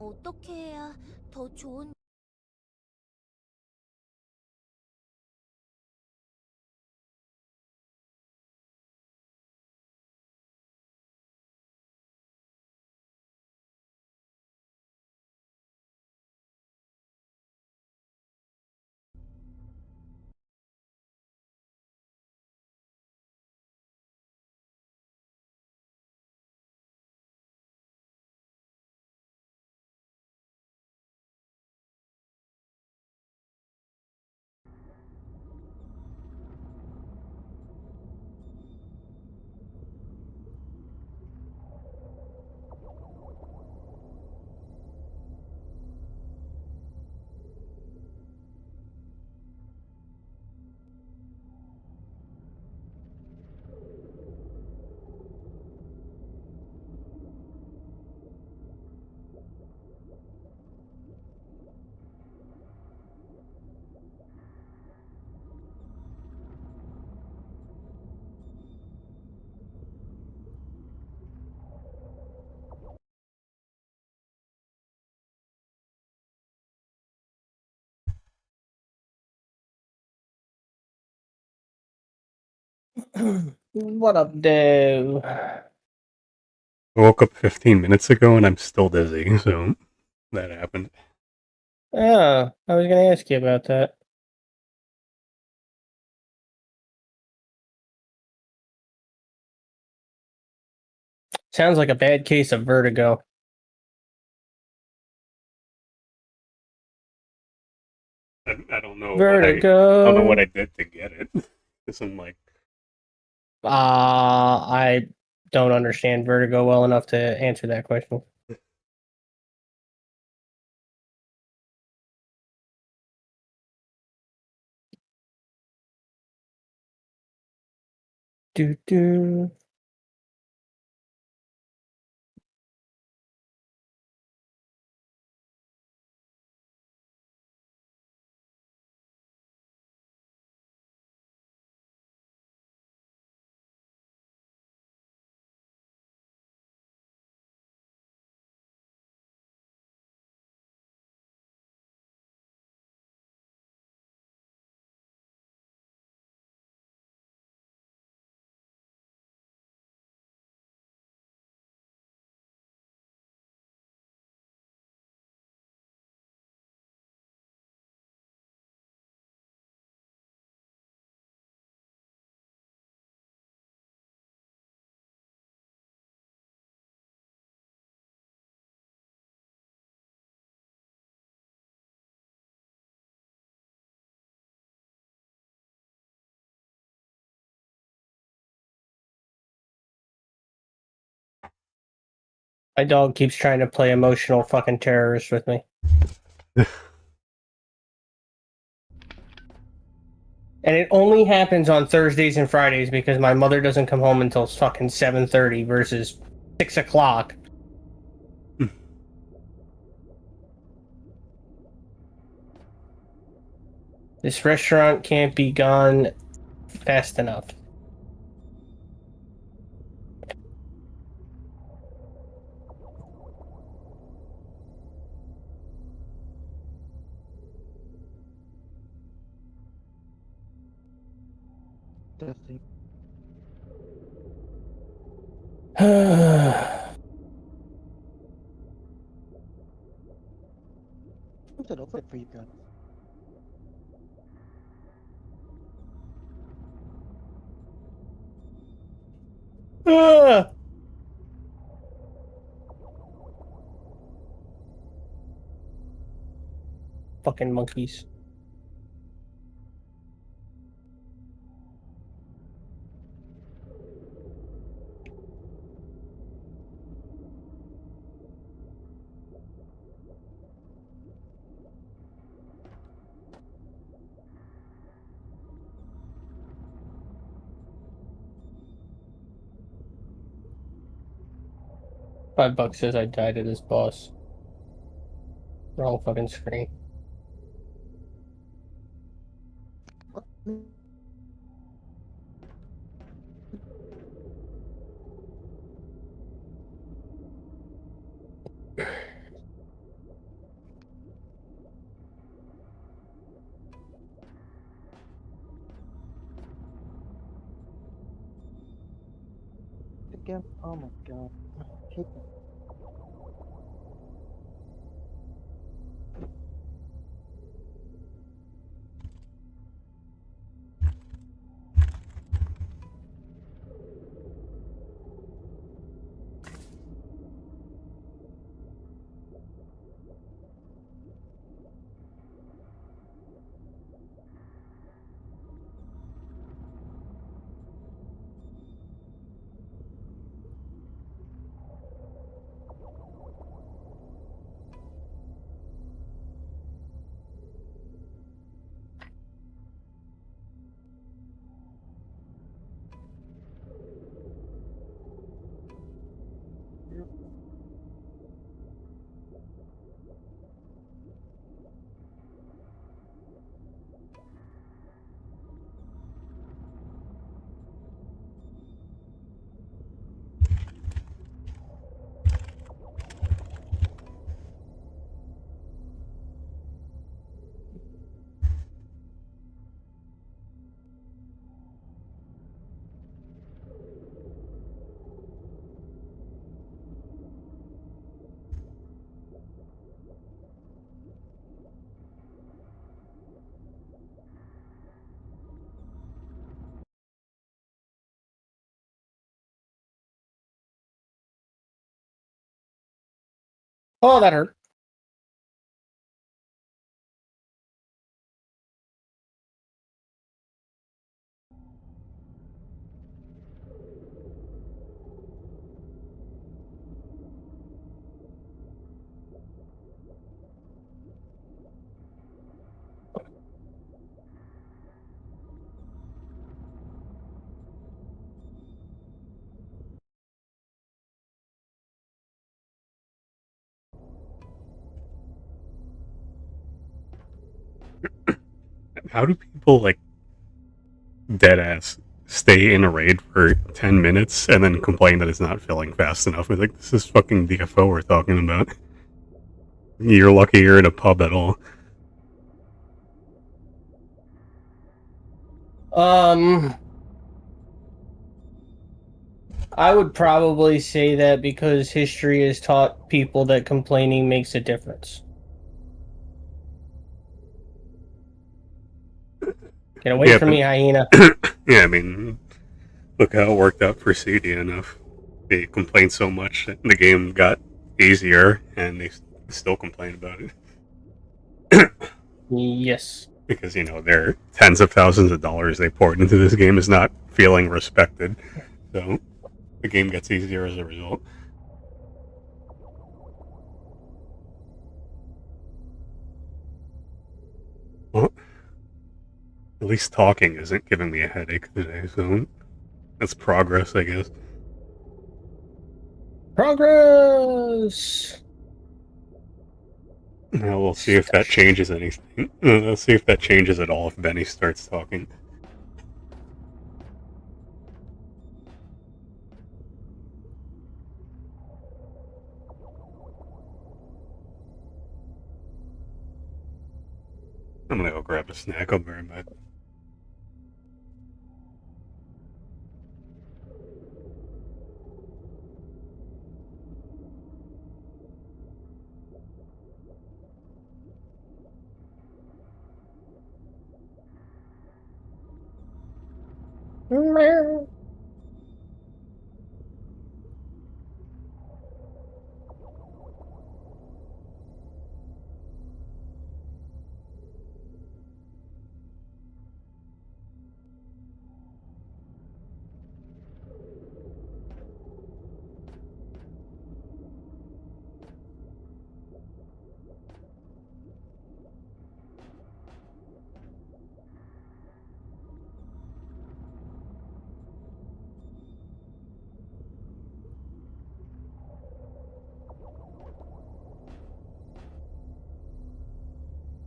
어떻게 해야 더 좋은 What up, Dave? I woke up 15 minutes ago and I'm still dizzy, so that happened. Yeah, I was gonna ask you about that. Sounds like a bad case of vertigo. I don't know Vertigo. I don't know what I did to get it. Because I'm like, I don't understand vertigo well enough to answer that question. Do do. My dog keeps trying to play emotional fucking terrorist with me. And it only happens on Thursdays and Fridays because my mother doesn't come home until fucking 7:30 versus 6 o'clock. This restaurant can't be gone fast enough. Testing. What's an open for you guys? Fucking monkeys. $5 says I died at this boss. Wrong fucking screen. again? Oh my god. I hate that. Oh, that hurt. How do people, like, dead ass stay in a raid for 10 minutes and then complain that it's not filling fast enough? It's like, this is fucking DFO we're talking about. You're lucky you're in a pub at all. I would probably say that because history has taught people that complaining makes a difference. Get away Yeah, from me, hyena. yeah, I mean, look how it worked out for CD enough. They complained so much that the game got easier, and they still complain about it. Yes. Because, you know, their tens of thousands of dollars they poured into this game is not feeling respected. So the game gets easier as a result. Well, at least talking isn't giving me a headache today, so that's progress, I guess. Progress. Now we'll see if that changes anything. Let's see if that changes at all if Benny starts talking. I'm gonna go grab a snack. I'll be right back.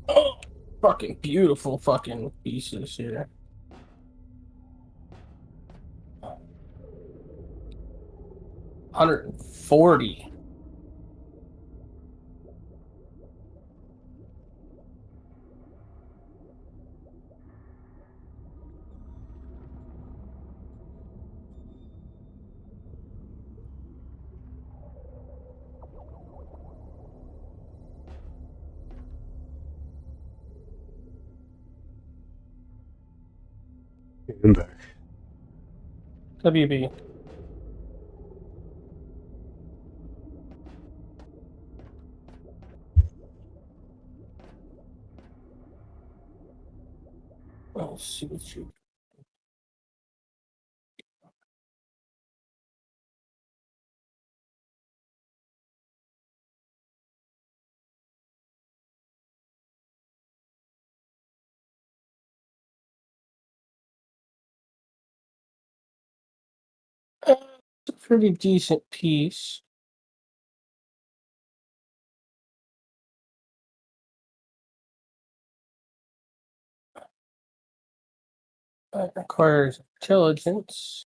Oh, fucking beautiful fucking pieces here. $140. I'm back. WB. Let's see what you. It's a pretty decent piece. It requires intelligence.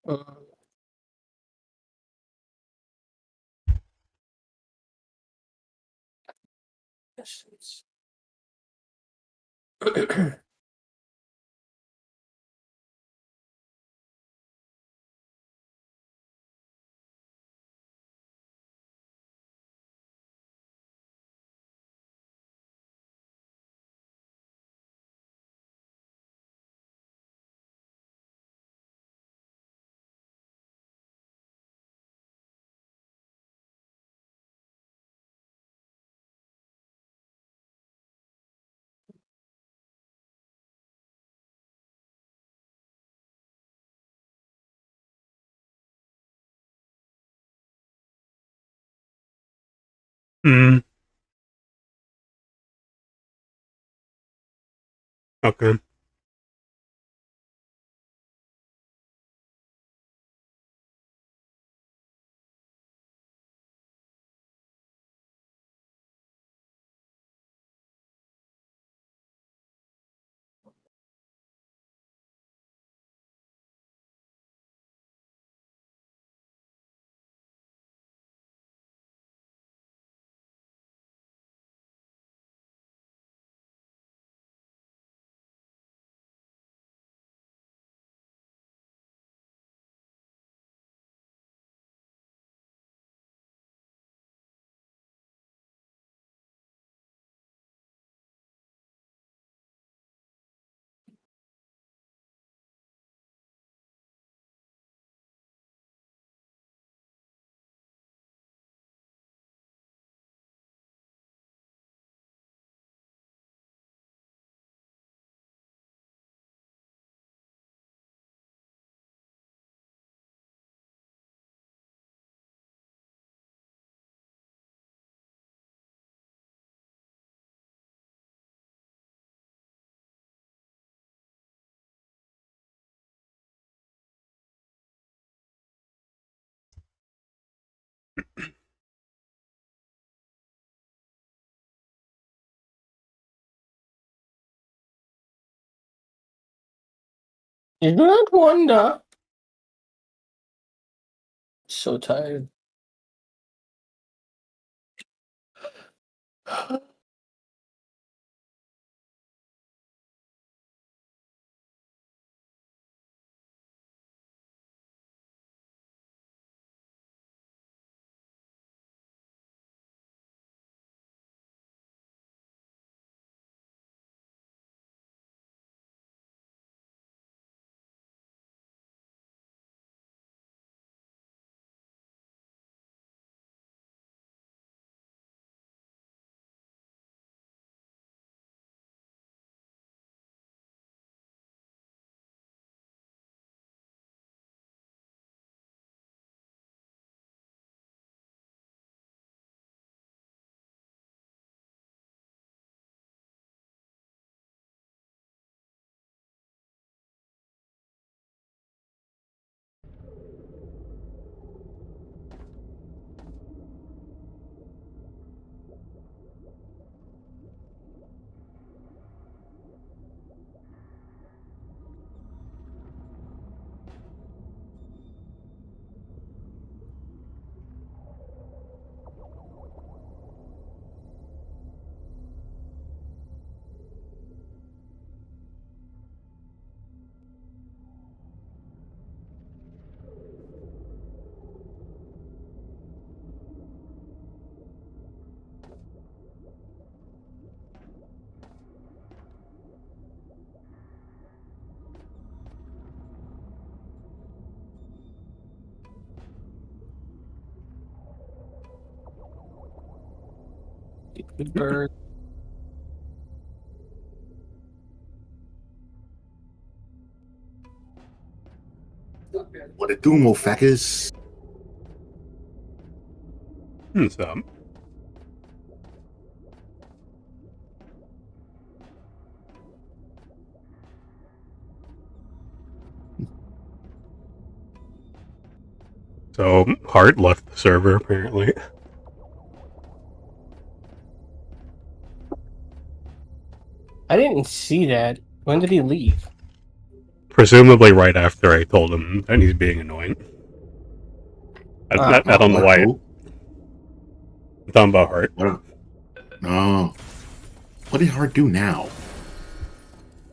Uh, yes, it's- Hmm. Okay. Isn't that wonder? So tired. Good bird. What it do, mofakers? So, Hart left the server apparently. I didn't see that. When did he leave? Presumably right after I told him that he's being annoying. I don't know why. Who? I'm talking about Hart. No. What did Hart do now?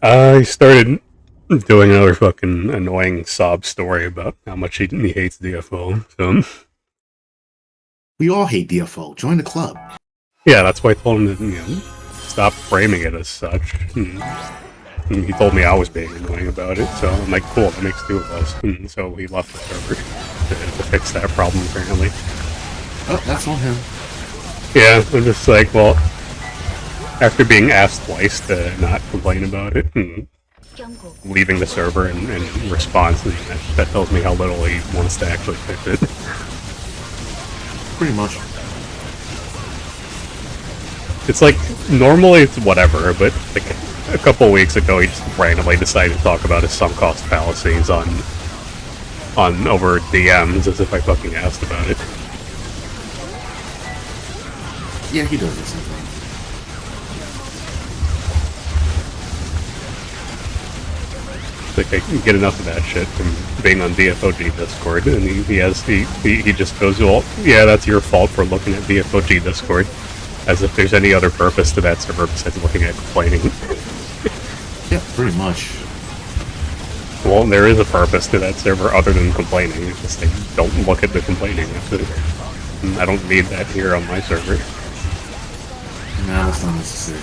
He started doing another fucking annoying sob story about how much he hates DFO. So We all hate DFO. Join the club. yeah, that's why I told him to stop framing it as such. And he told me I was being annoying about it, so I'm like, cool, that makes two of us. And so he left the server to fix that problem apparently. Oh, that's on him. Yeah, I'm just like, well, after being asked twice to not complain about it and leaving the server in response, and that tells me how little he wants to actually fix it. Pretty much. It's like, normally it's whatever, but like a couple weeks ago he just randomly decided to talk about his sunk cost fallacies on over DMs as if I fucking asked about it. Yeah, he does it sometimes. Like I can get enough of that shit from being on DFOG Discord, and he just goes, well, yeah, that's your fault for looking at DFOG Discord, as if there's any other purpose to that server besides looking at complaining. Yeah, pretty much. Well, there is a purpose to that server other than complaining. It's just they don't look at the complaining. And I don't need that here on my server. Nah, that's not necessary.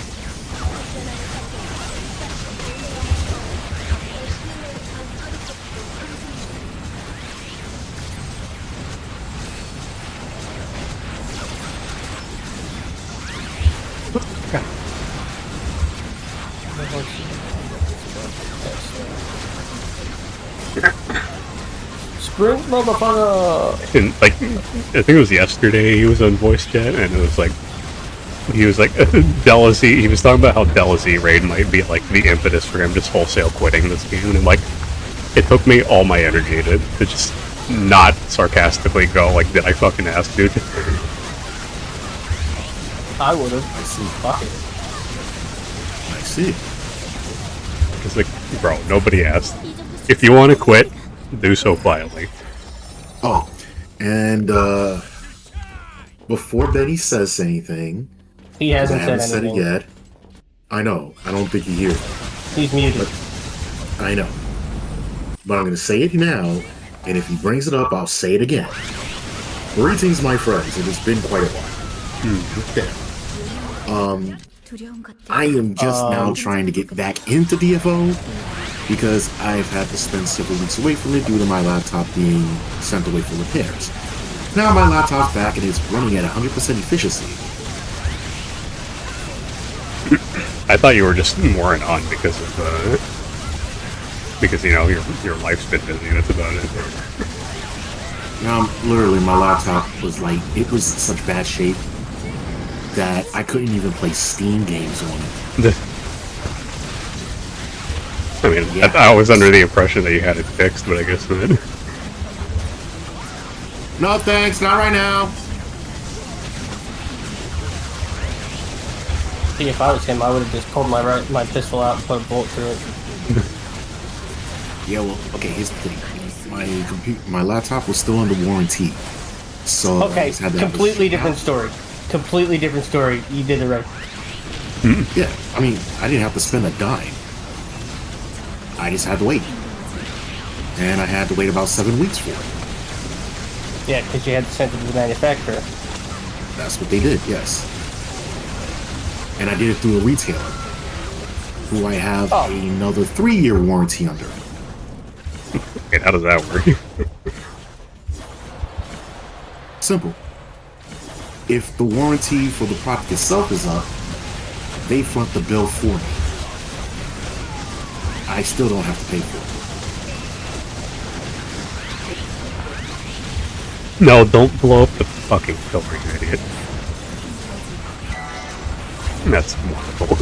Sprint, motherfucker! And like, I think it was yesterday he was on voice chat, and it was like, he was like, Delazy, he was talking about how Delazy raid might be like the impetus for him just wholesale quitting this game, and like, it took me all my energy to just not sarcastically go like, did I fucking ask, dude? I would've. I see. Fuck it. I see. It's like, bro, nobody asked. If you want to quit, do so quietly. Oh, and before Benny says anything, He 'cause hasn't I haven't said said it anything. yet. I know. I don't think he hears it. He's muted. I know. But I'm going to say it now, and if he brings it up, I'll say it again. Greetings, my friends. It has been quite a while. Yeah. I am just now trying to get back into DFO because I've had to spend several weeks away from it due to my laptop being sent away for repairs. Now my laptop's back and it's running at 100% efficiency. I thought you were just mooring on because of, because, you know, your life's been busy, that's about it. Now, literally, my laptop was like, it was in such bad shape that I couldn't even play Steam games on it. I mean, Yeah. I was under the impression that you had it fixed, but I guess not. No thanks, not right now. See, if I was him, I would have just pulled my pistol out and put a bullet through it. Yeah, well, okay, here's the thing. My laptop was still under warranty. So I Okay, just had to have completely it- different story. Completely different story. You did it right. Yeah, I mean, I didn't have to spend a dime. I just had to wait. And I had to wait about 7 weeks for it. Yeah, because you had to send it to the manufacturer. That's what they did, yes. And I did it through a retailer, who I have Oh. another 3-year warranty under. Wait, how does that work? Simple. if the warranty for the product itself is up, they front the bill for me. I still don't have to pay for it. No, don't blow up the fucking pillar, you idiot. That's wonderful.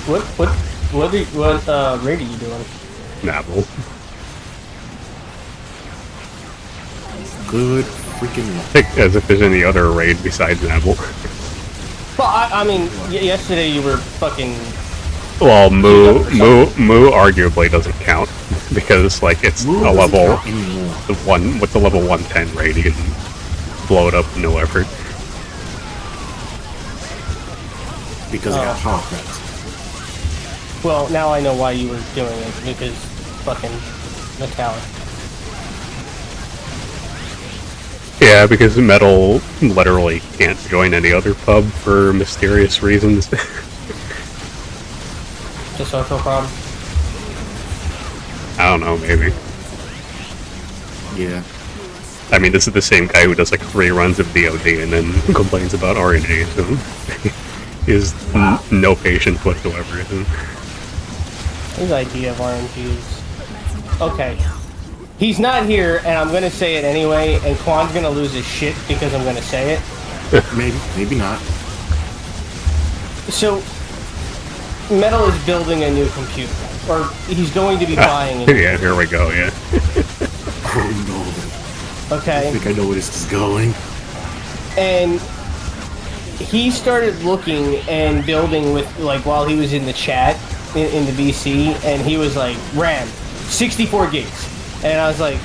What raid are you doing? Nabble. Good freaking luck. I think as if there's any other raid besides Nabble. Well, I mean, yesterday you were fucking... Well, Moo arguably doesn't count because like it's Moo a doesn't level count anymore. what's a level 110 raid? You can blow it up with no effort. Because I got power credits. Well, now I know why you were doing it, because fucking Metallic. Yeah, because Metal literally can't join any other pub for mysterious reasons. The social problem. I don't know, maybe. Yeah. I mean, this is the same guy who does like 3 runs of DOD and then complains about RNA, so he has no patience whatsoever. His idea of RNG is... Okay. He's not here, and I'm gonna say it anyway, and Quan's gonna lose his shit because I'm gonna say it. Maybe not. So, Metal is building a new computer. Or, he's going to be buying a new Yeah, here we go, yeah. Oh no. Okay? I think I know where this is going. And he started looking and building with, like, while he was in the chat, in the BC, and he was like, RAM, 64 gigs. And I was like,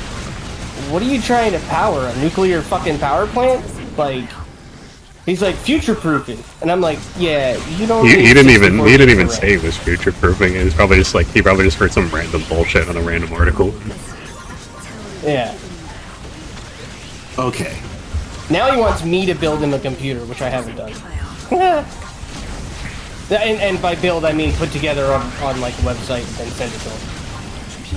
what are you trying to power? A nuclear fucking power plant? Like, he's like, future-proofing. And I'm like, yeah, you don't He need didn't 64 even gigs of say it was future-proofing. It was probably just like, he probably just heard some random bullshit on a random article. Yeah. Okay. Now he wants me to build him a computer, which I haven't done. and by build, I mean put together on like a website and send it to him.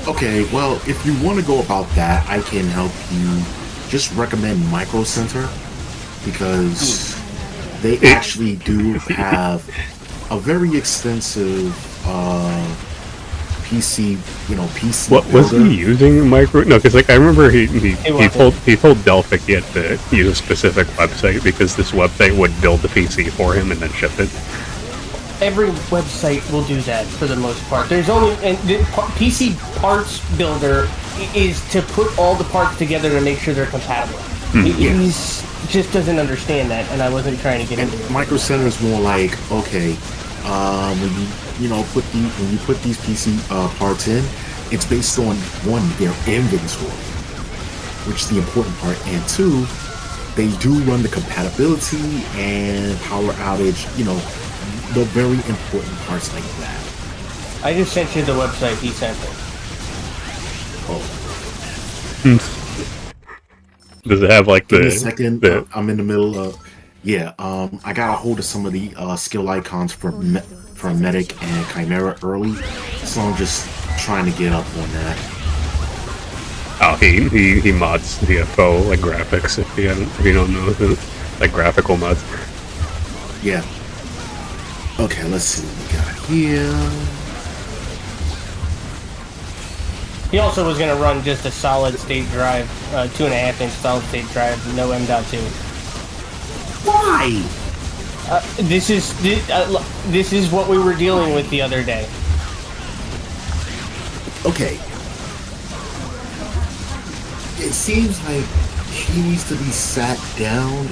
Okay, well, if you want to go about that, I can help you. Just recommend Micro Center because they actually do have a very extensive PC, PC. What was builder. he using micro? No, because like I remember he told Delphic he had to use a specific website because this website would build the PC for him and then ship it. Every website will do that for the most part. There's only and the PC parts builder is to put all the parts together to make sure they're compatible. He's just doesn't understand that, and I wasn't trying to get into it. Micro Center is more like, okay, when you put these PC parts in, it's based on one, their inventory, which is the important part, and 2, they do run the compatibility and power outage, the very important parts like that. I just sent you the website he sent me. Oh, Does it have like give me a the second. I'm in the middle of. Yeah, I got a hold of some of the skill icons for Medic and Chimera early, so I'm just trying to get up on that. Oh, he mods DFO like graphics if you don't know like graphical mods. Yeah. Okay, let's see what we got here. He also was going to run just a solid state drive, 2.5-inch solid state drive, no M.2. Why? This is what we were dealing with the other day. Okay. It seems like he needs to be sat down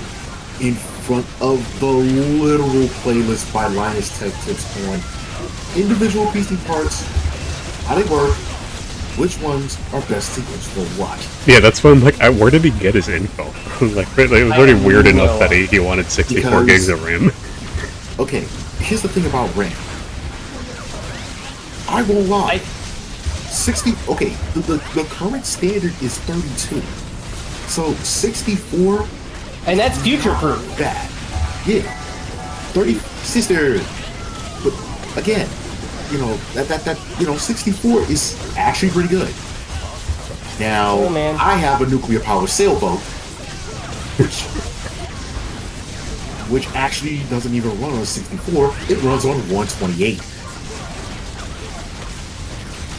in front of the literal playlist by Linus Tech Tips on individual PC parts, how they work, which ones are best to use for what. Yeah, that's when I'm like, where did he get his info? Like it was already weird enough that he wanted 64 gigs of RAM. Okay, here's the thing about RAM. I won't lie. 60. Okay, the current standard is 32. So 64. And that's future-proof. Bad. Yeah. 30 sister. But again, that 64 is actually pretty good. Now, Oh, man. I have a nuclear powered sailboat, which which actually doesn't even run on 64. It runs on 128.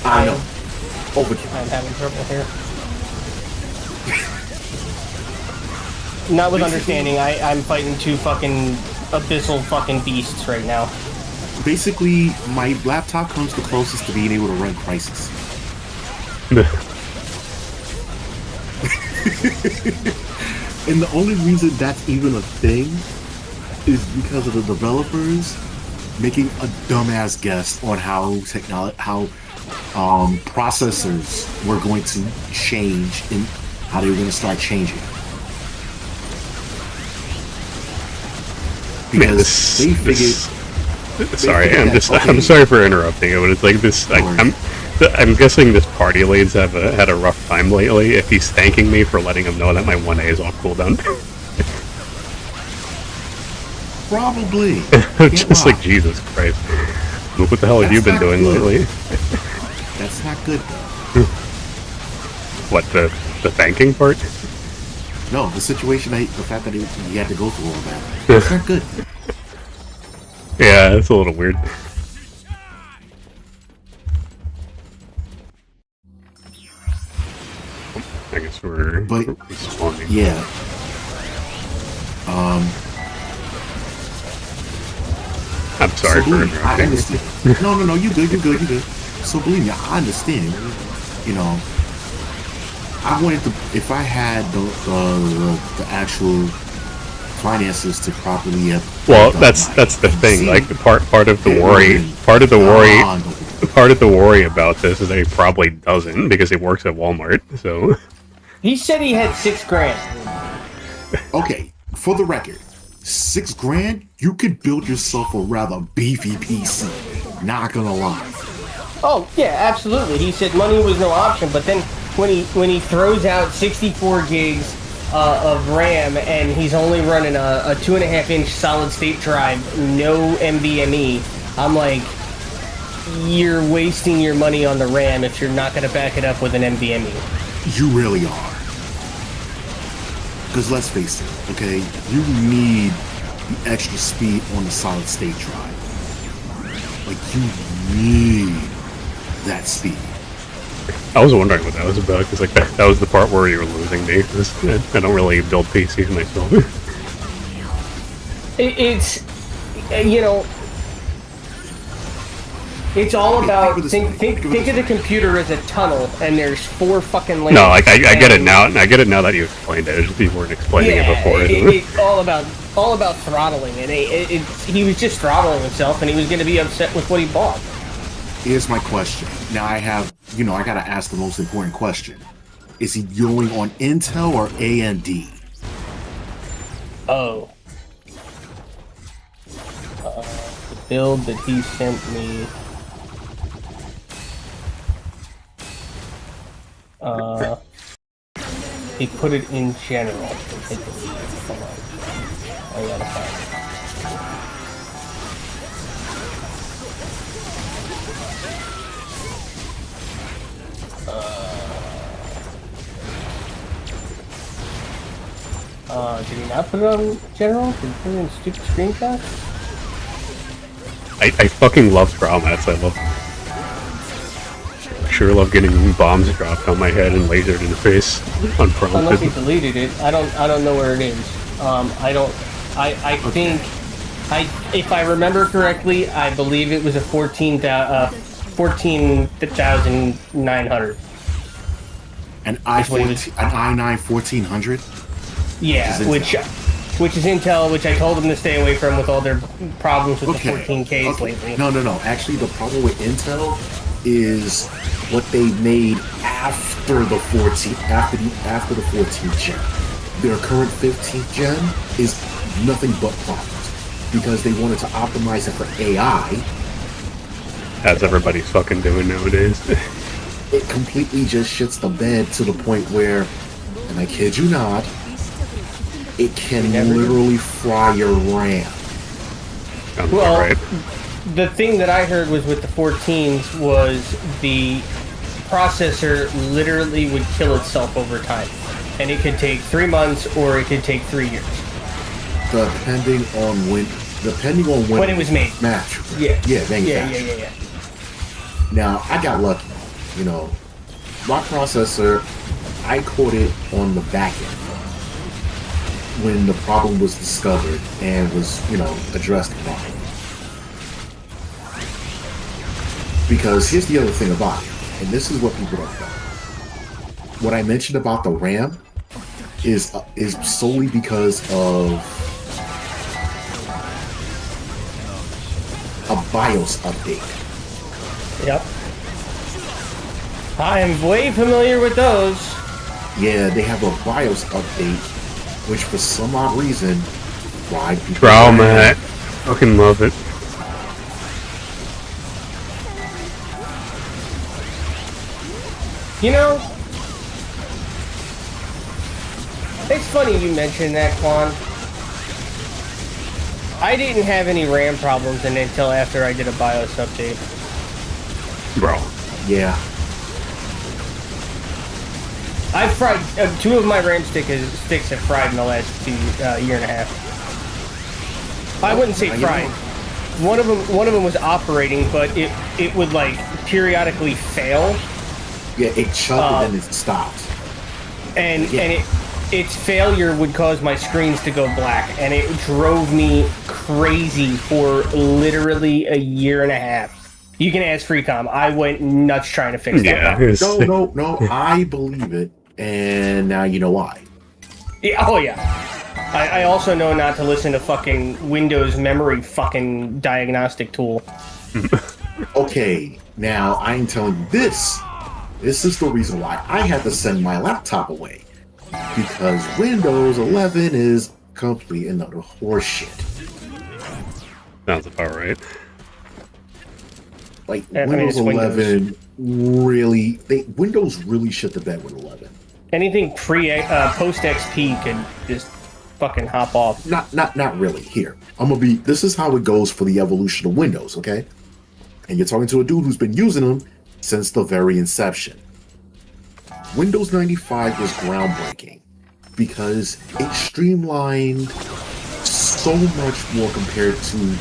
I know. Overkill. I'm having trouble here. Not with understanding. I'm fighting two fucking abyssal fucking beasts right now. Basically, my laptop comes the closest to being able to run Crisis. And the only reason that's even a thing is because of the developers making a dumbass guess on how processors were going to change and how they were going to start changing. Because they figured. Sorry, I'm sorry for interrupting it, but it's like this. I'm guessing this party leads had a rough time lately. If he's thanking me for letting him know that my 1A is off cooldown. Probably. Just like Jesus Christ. What the hell have you been doing lately? That's not good. What, the thanking part? No, the situation, the fact that he had to go through all that. That's not good. Yeah, it's a little weird. I guess we're respawning. Yeah. I'm sorry for interrupting. I understand. No, you good. So believe me, I understand. You know, I wanted to, if I had the actual finances to properly well, that's the thing. Like part of the worry about this is that he probably doesn't because he works at Walmart. So he said he had $6,000. Okay, for the record, $6,000, you could build yourself a rather beefy PC. Not gonna lie. Oh yeah, absolutely. He said money was no option, but then when he throws out 64 gigs of RAM and he's only running a 2.5-inch solid state drive, no NVMe, I'm like, you're wasting your money on the RAM if you're not going to back it up with an NVMe. You really are. Because let's face it, okay, you need the extra speed on the solid state drive. Like, you need that speed. I was wondering what that was about, because like that was the part where you were losing me. I don't really build PCs myself. It's, you know, it's all about think of the computer as a tunnel, and there's 4 fucking lanes. No, like I get it now. I get it now that you explained it. You weren't explaining it before. It's all about throttling, and he was just throttling himself, and he was going to be upset with what he bought. Here's my question. Now I gotta ask the most important question. Is he going on Intel or AMD? Oh. The build that he sent me. He put it in general. Hold on. I gotta find it. Did he not put it on general? Did he put it in stupid screenshots? I fucking love straw mats. I sure love getting bombs dropped on my head and lasered in the face unprompted. Unless he deleted it, I don't know where it is. Think if I remember correctly, I believe it was a 14,900. An i9 1400. Yeah, which is Intel, which I told them to stay away from with all their problems with the 14Ks lately. No. Actually, the problem with Intel is what they made after the 14th gen. Their current 15th gen is nothing but problems because they wanted to optimize it for AI. As everybody's fucking doing nowadays. It completely just shits the bed to the point where, and I kid you not, it can literally fry your RAM. Well, right. The thing that I heard was with the 14s was the processor literally would kill itself over time. And it could take 3 months or it could take 3 years. depending on when it was made. Match. Yeah. Manufactured. Yeah. Now, I got lucky. You know, my processor, I caught it on the back end when the problem was discovered and was, addressed properly. Because here's the other thing about it, and this is what people don't know. What I mentioned about the RAM is solely because of a BIOS update. Yep. I am way familiar with those. Yeah, they have a BIOS update, which for some odd reason, fried people. Trauma. Fucking love it. You know, it's funny you mentioned that, Quan. I didn't have any RAM problems until after I did a BIOS update. Bro. Yeah. I've fried 2 of my RAM sticks have fried in the last year and a half. I wouldn't say fried. One of them was operating, but it would like periodically fail. Yeah, it chugged and then it stopped. And its failure would cause my screens to go black, and it drove me crazy for literally a year and a half. You can ask Freecom. I went nuts trying to fix that. No, I believe it, and now you know why. Yeah, oh yeah. I also know not to listen to fucking Windows memory fucking diagnostic tool. Okay, now I'm telling you this. This is the reason why I had to send my laptop away. Because Windows 11 is complete and utter horseshit. Sounds about right. Like, Windows 11 really... Windows really shit the bed with 11. Anything post XP could just fucking hop off. Not really. Here, this is how it goes for the evolution of Windows, okay? And you're talking to a dude who's been using them since the very inception. Windows 95 was groundbreaking because it streamlined so much more compared to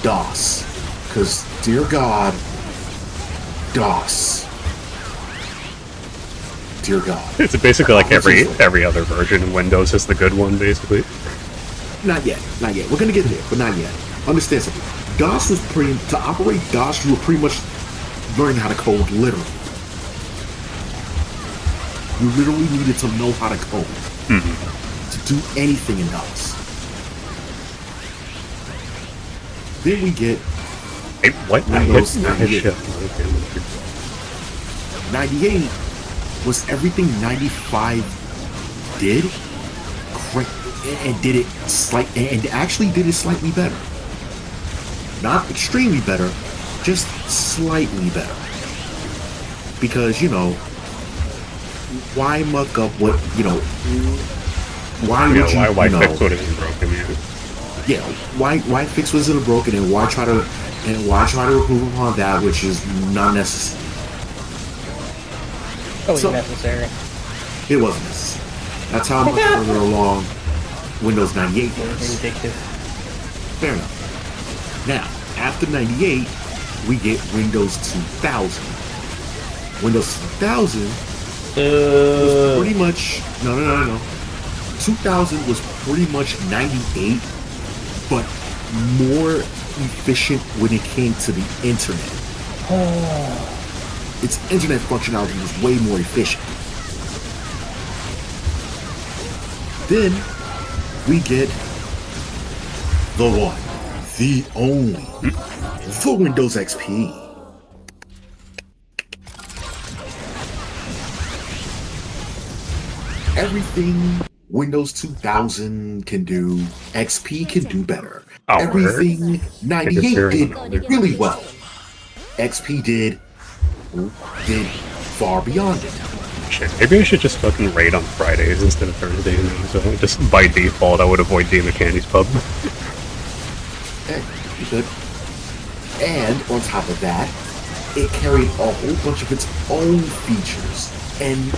DOS. Because, dear God, DOS. Dear God. It's basically like every other version of Windows is the good one, basically. Not yet. We're gonna get there, but not yet. Understand something. DOS was to operate DOS, you were pretty much learning how to code literally. You literally needed to know how to code to do anything in DOS. Then we get Windows 98. 98 was everything 95 did, and did it actually did it slightly better. Not extremely better, just slightly better. Because, why muck up what, why would why fix what isn't broken yet? Yeah, why fix what isn't broken, and why try to improve upon that which is not necessary? Necessary. It wasn't necessary. That's how much further along Windows 98 was. Fair enough. Now, after 98, we get Windows 2000. Windows 2000 was pretty much... No. 2000 was pretty much 98, but more efficient when it came to the internet. Its internet functionality was way more efficient. Then, we get the one, the only, the Windows XP. Everything Windows 2000 can do, XP can do better. Everything 98 did really well. XP did far beyond it. Shit, maybe I should just fucking raid on Fridays instead of Thursdays now, so just by default I would avoid being the Candy's Pub. Hey, you could. And on top of that, it carried a whole bunch of its own features and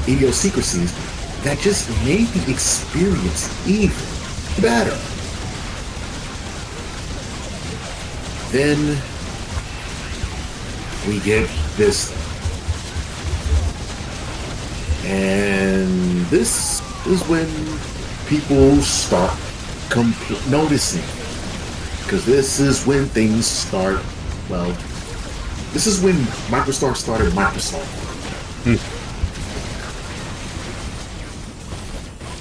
idiosyncrasies that just made the experience even better. Then we get this, and this is when people start noticing, because this is when things start. Well, this is when Microsoft started Microsoft.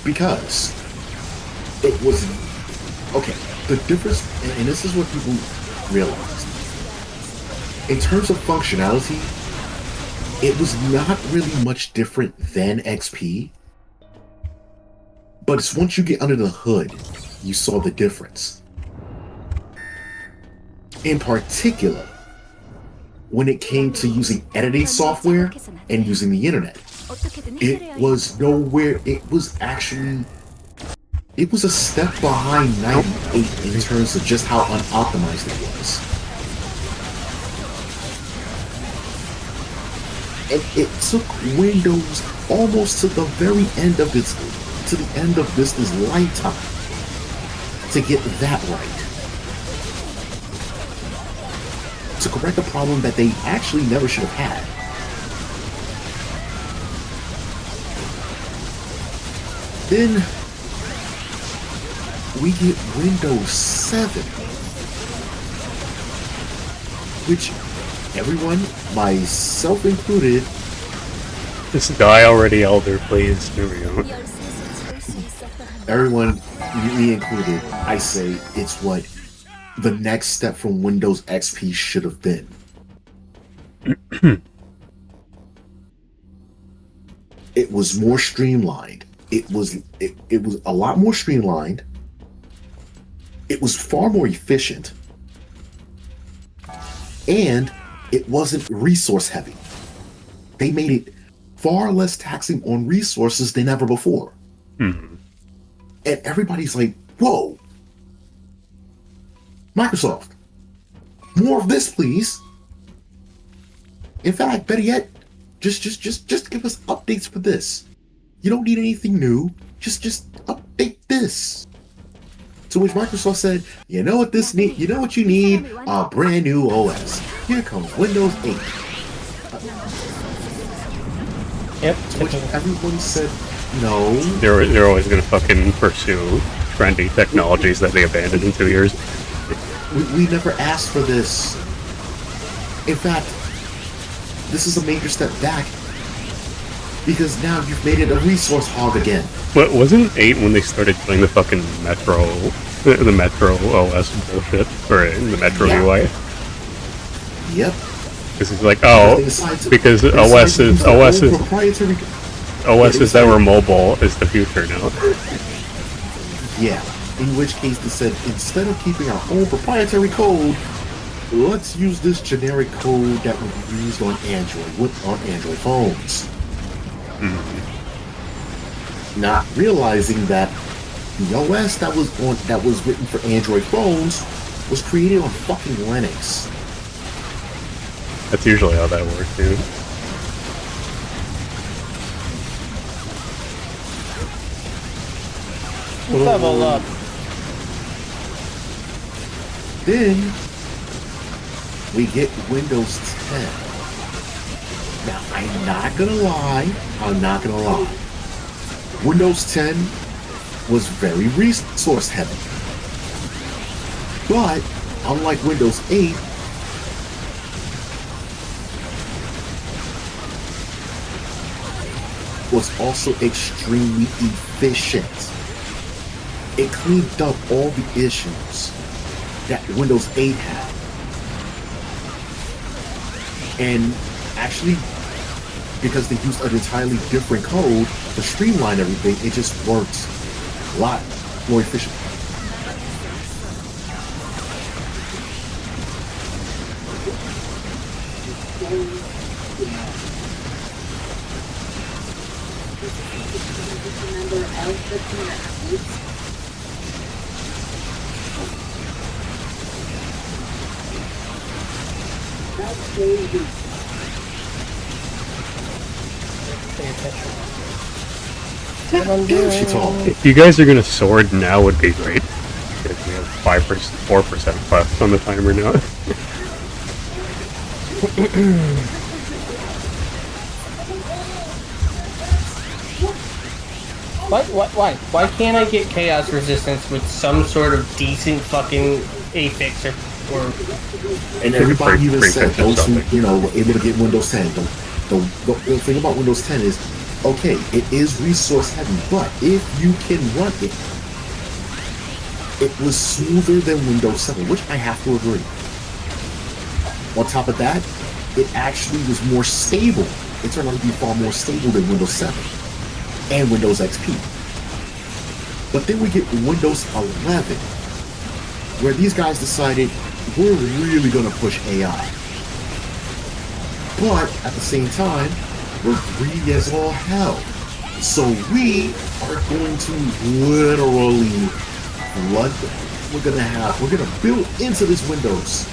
Because it was okay. The difference, and this is what people realized, in terms of functionality, it was not really much different than XP. But it's once you get under the hood, you saw the difference. In particular, when it came to using editing software and using the internet, it was nowhere. It was a step behind 98 in terms of just how unoptimized it was. And it took Windows almost to the very end of its lifetime to get that right. To correct a problem that they actually never should have had. Then we get Windows 7, which everyone, myself included. This guy already elder, please. Here we go. Everyone, me included, I say it's what the next step from Windows XP should have been. It was more streamlined. It was a lot more streamlined. It was far more efficient. And it wasn't resource heavy. They made it far less taxing on resources than ever before. Mm-hmm. And everybody's like, whoa, Microsoft, more of this, please. In fact, better yet, just give us updates for this. You don't need anything new. Just update this. To which Microsoft said, you know what you need? A brand new OS. Here comes Windows 8. Yep. To which everyone said, no. They're always gonna fucking pursue trendy technologies that they abandoned in 2 years. We never asked for this. In fact, this is a major step back, because now you've made it a resource hog again. But wasn't 8 when they started doing the fucking Metro OS bullshit? Or the Metro UI? Yep. This is like, oh, because OSs that were mobile is the future now. Yeah. In which case they said, instead of keeping our own proprietary code, let's use this generic code that would be used on Android phones. Mm-hmm. Not realizing that the OS that was written for Android phones was created on fucking Linux. That's usually how that works, dude. Level up. Then we get Windows 10. Now, I'm not gonna lie. Windows 10 was very resource heavy. But, unlike Windows 8, was also extremely efficient. It cleaned up all the issues that Windows 8 had. And actually, because they used an entirely different code to streamline everything, it just worked a lot more efficient. Pay attention. What I'm Damn, she doing. tall. If you guys are gonna sword now, would be great. Because we have 4% left on the timer now. Why can't I get chaos resistance with some sort of decent fucking affix or And everybody even Pretty said fantastic those who, something. you know, were able to get Windows 10. The thing about Windows 10 is, okay, it is resource heavy, but if you can run it, it was smoother than Windows 7, which I have to agree. On top of that, it actually was more stable. It turned out to be far more stable than Windows 7 and Windows XP. But then we get Windows 11, where these guys decided, we're really going to push AI. But at the same time, we're greedy as all hell. So we are going to literally flood them. We're gonna build into this Windows.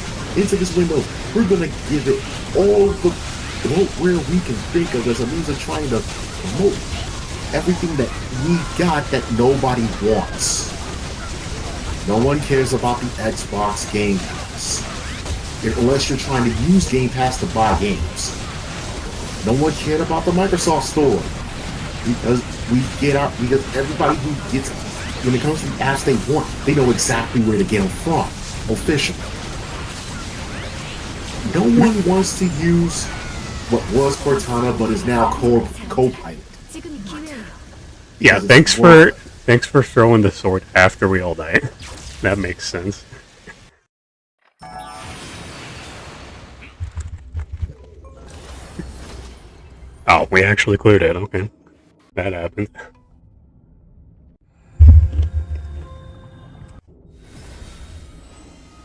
We're gonna give it all the bloatware we can think of as a means of trying to promote everything that we got that nobody wants. No one cares about the Xbox Game Pass. Unless you're trying to use Game Pass to buy games. No one cared about the Microsoft Store. Because everybody who gets, when it comes to the apps they want, they know exactly where to get them from, officially. No one wants to use what was Cortana but is now Copilot. Yeah, thanks for throwing the sword after we all die. That makes sense. Oh, we actually cleared it. Okay, that happened.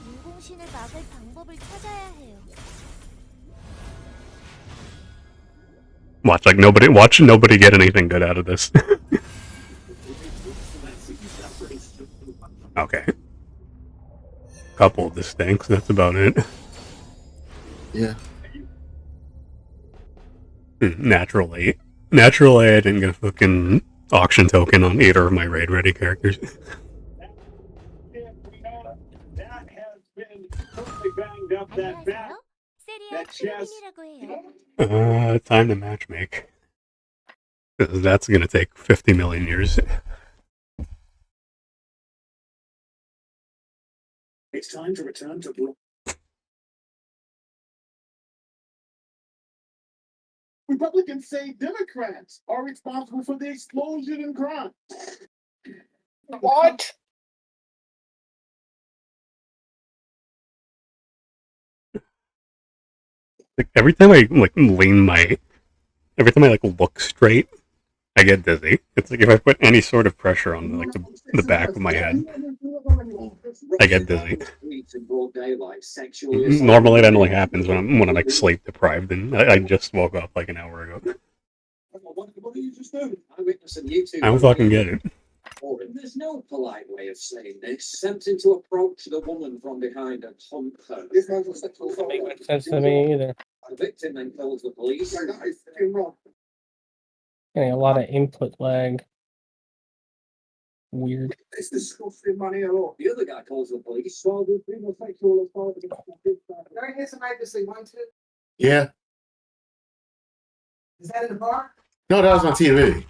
인공신을 막을 방법을 찾아야 해요. Watch nobody get anything good out of this. Okay. Couple of distinks, that's about it. Yeah. Naturally, I didn't get a fucking auction token on either of my raid ready characters. That has been totally banged up that back. 안녕하세요. 세리아 크리민이라고 해요. Time to matchmake. That's gonna take 50 million years. It's time to return to Brooklyn. Republicans say Democrats are responsible for the explosion in crime. what? Like every time I look straight, I get dizzy. It's like if I put any sort of pressure on the back of my head, I get dizzy. Normally that only happens when I'm like sleep deprived, and I just woke up like an hour ago. What do you just do? I witnessed on YouTube. I don't fucking get it. There's no polite way of saying this. Attempting to approach the woman from behind and hump her. Doesn't make much sense to me either. The victim then calls the police. Getting a lot of input lag. Weird. It's disgusting money at all. The other guy calls the police. So the people sexual assault against the Did I hear somebody just say 1, 2? Yeah. Is that in the bar? No, that was on TV.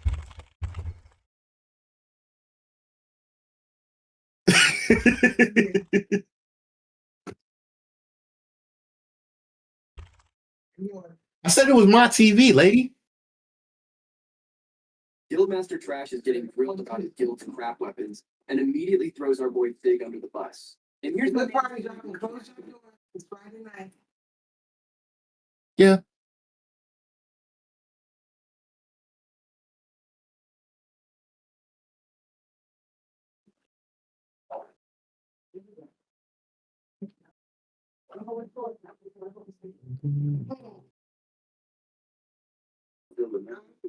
I said it was my TV, lady. Guildmaster Trash is getting grilled about his guild's crap weapons and immediately throws our boy Fig under the bus. And here's The the party jumping close your door. It's Friday night. Yeah.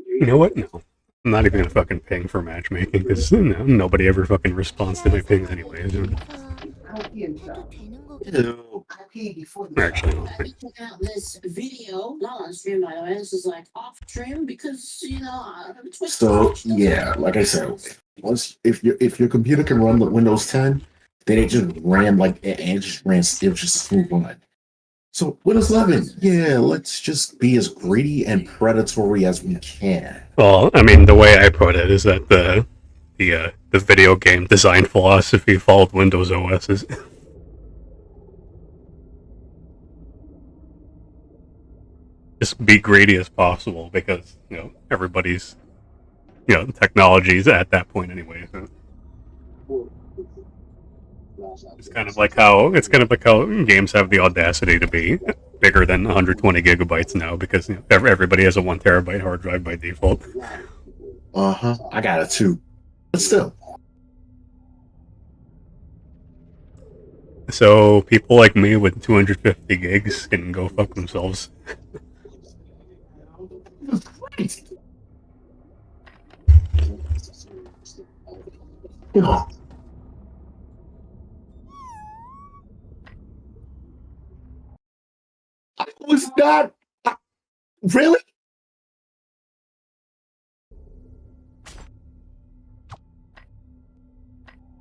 You know what? No. I'm not even gonna fucking ping for matchmaking because nobody ever fucking responds to my pings anyways. 해도 되는 거겠죠? Ew. I peed before the Actually, show. no. Check out this video, not on stream by the way. This is like off stream because So yeah, like I said, once if your computer can run the Windows 10, then it just ran like it just ran. It was just smooth run. So Windows 11, yeah, let's just be as greedy and predatory as we can. Well, I mean, the way I put it is that the video game design philosophy followed Windows OS's. Just be greedy as possible because everybody's technology's at that point anyway. So it's kind of like how games have the audacity to be bigger than 120 gigabytes now because everybody has a 1 terabyte hard drive by default. I got it too, but still. So people like me with 250 gigs can go fuck themselves. Oh. I was not really.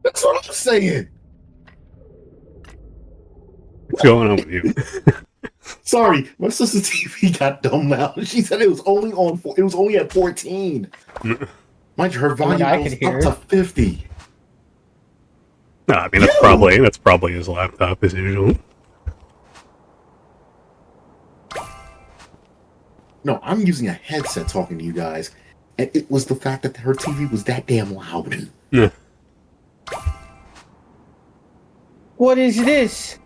That's what I'm saying. What's going on with you? Sorry, my sister's TV got dumb loud. She said it was only at 14. Mind you, her volume goes up to 50. No, I mean that's probably his laptop as usual. No, I'm using a headset talking to you guys, and it was the fact that her TV was that damn loud. Yeah. What is this?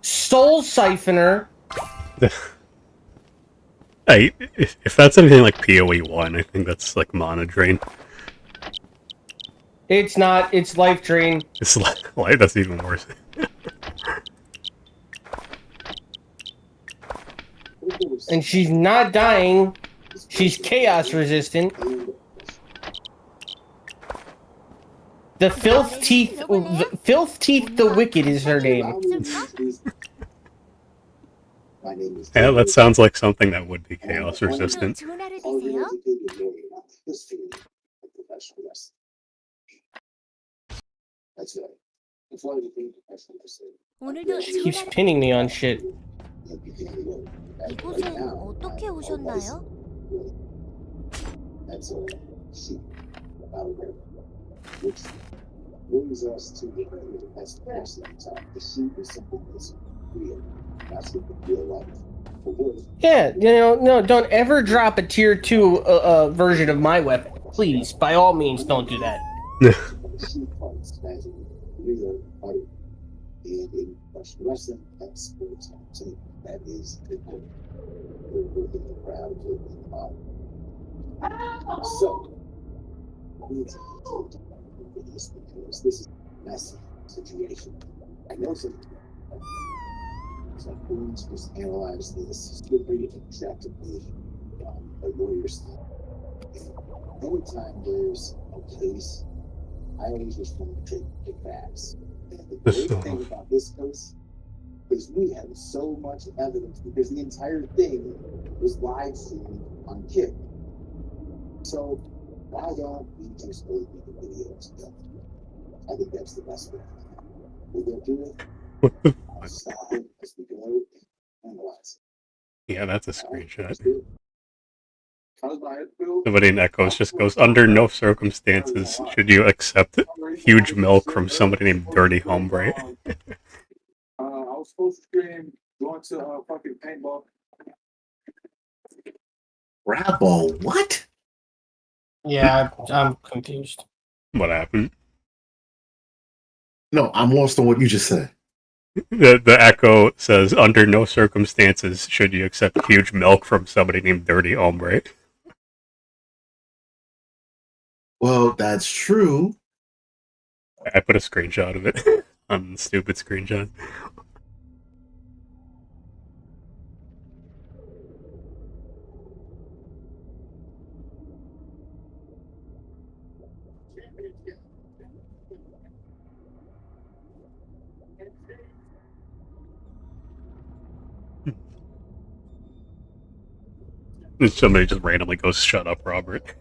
Soul Siphoner. Hey, if that's anything like PoE 1, I think that's like Mana Drain. It's not. It's Life Drain. It's like that's even worse. And she's not dying. She's chaos resistant. The Filth Teeth the Wicked is her name. Yeah, that sounds like something that would be chaos resistant. 좋은 하루 되세요. 오늘도 She 좋은 keeps 하루. pinning me on shit. 이곳엔 어떻게 오셨나요? brings us to the as fast as time. The sheep is something that's real. That's what the real life. Yeah, no, don't ever drop a tier 2 version of my weapon. Please, by all means, don't do that. The sheep parts as a real part of and in professional wrestling, that's sports entertainment. That is the goal. We're working the crowd, working the body. So, because this is a messy situation. I know some so please just analyze this super objectively by lawyers. Anytime there's a case, I always just want to take the facts. And the great thing about this case is we have so much evidence because the entire thing was live streamed on Kick. So why don't we just go through the videos? I think that's the best way. We're going to do it. What the I'll stop it as we go and analyze it. Yeah, that's a screenshot. How's my head feel? Somebody in Echoes just goes, under no circumstances should you accept huge milk from somebody named Dirty Hombre. I was supposed to stream going to fucking paintball. Rabble, what? Yeah, I'm confused. What happened? No, I'm lost on what you just said. The Echo says, under no circumstances should you accept huge milk from somebody named Dirty Hombre. Well, that's true. I put a screenshot of it on the stupid screenshot. Somebody just randomly goes, "Shut up, Robert."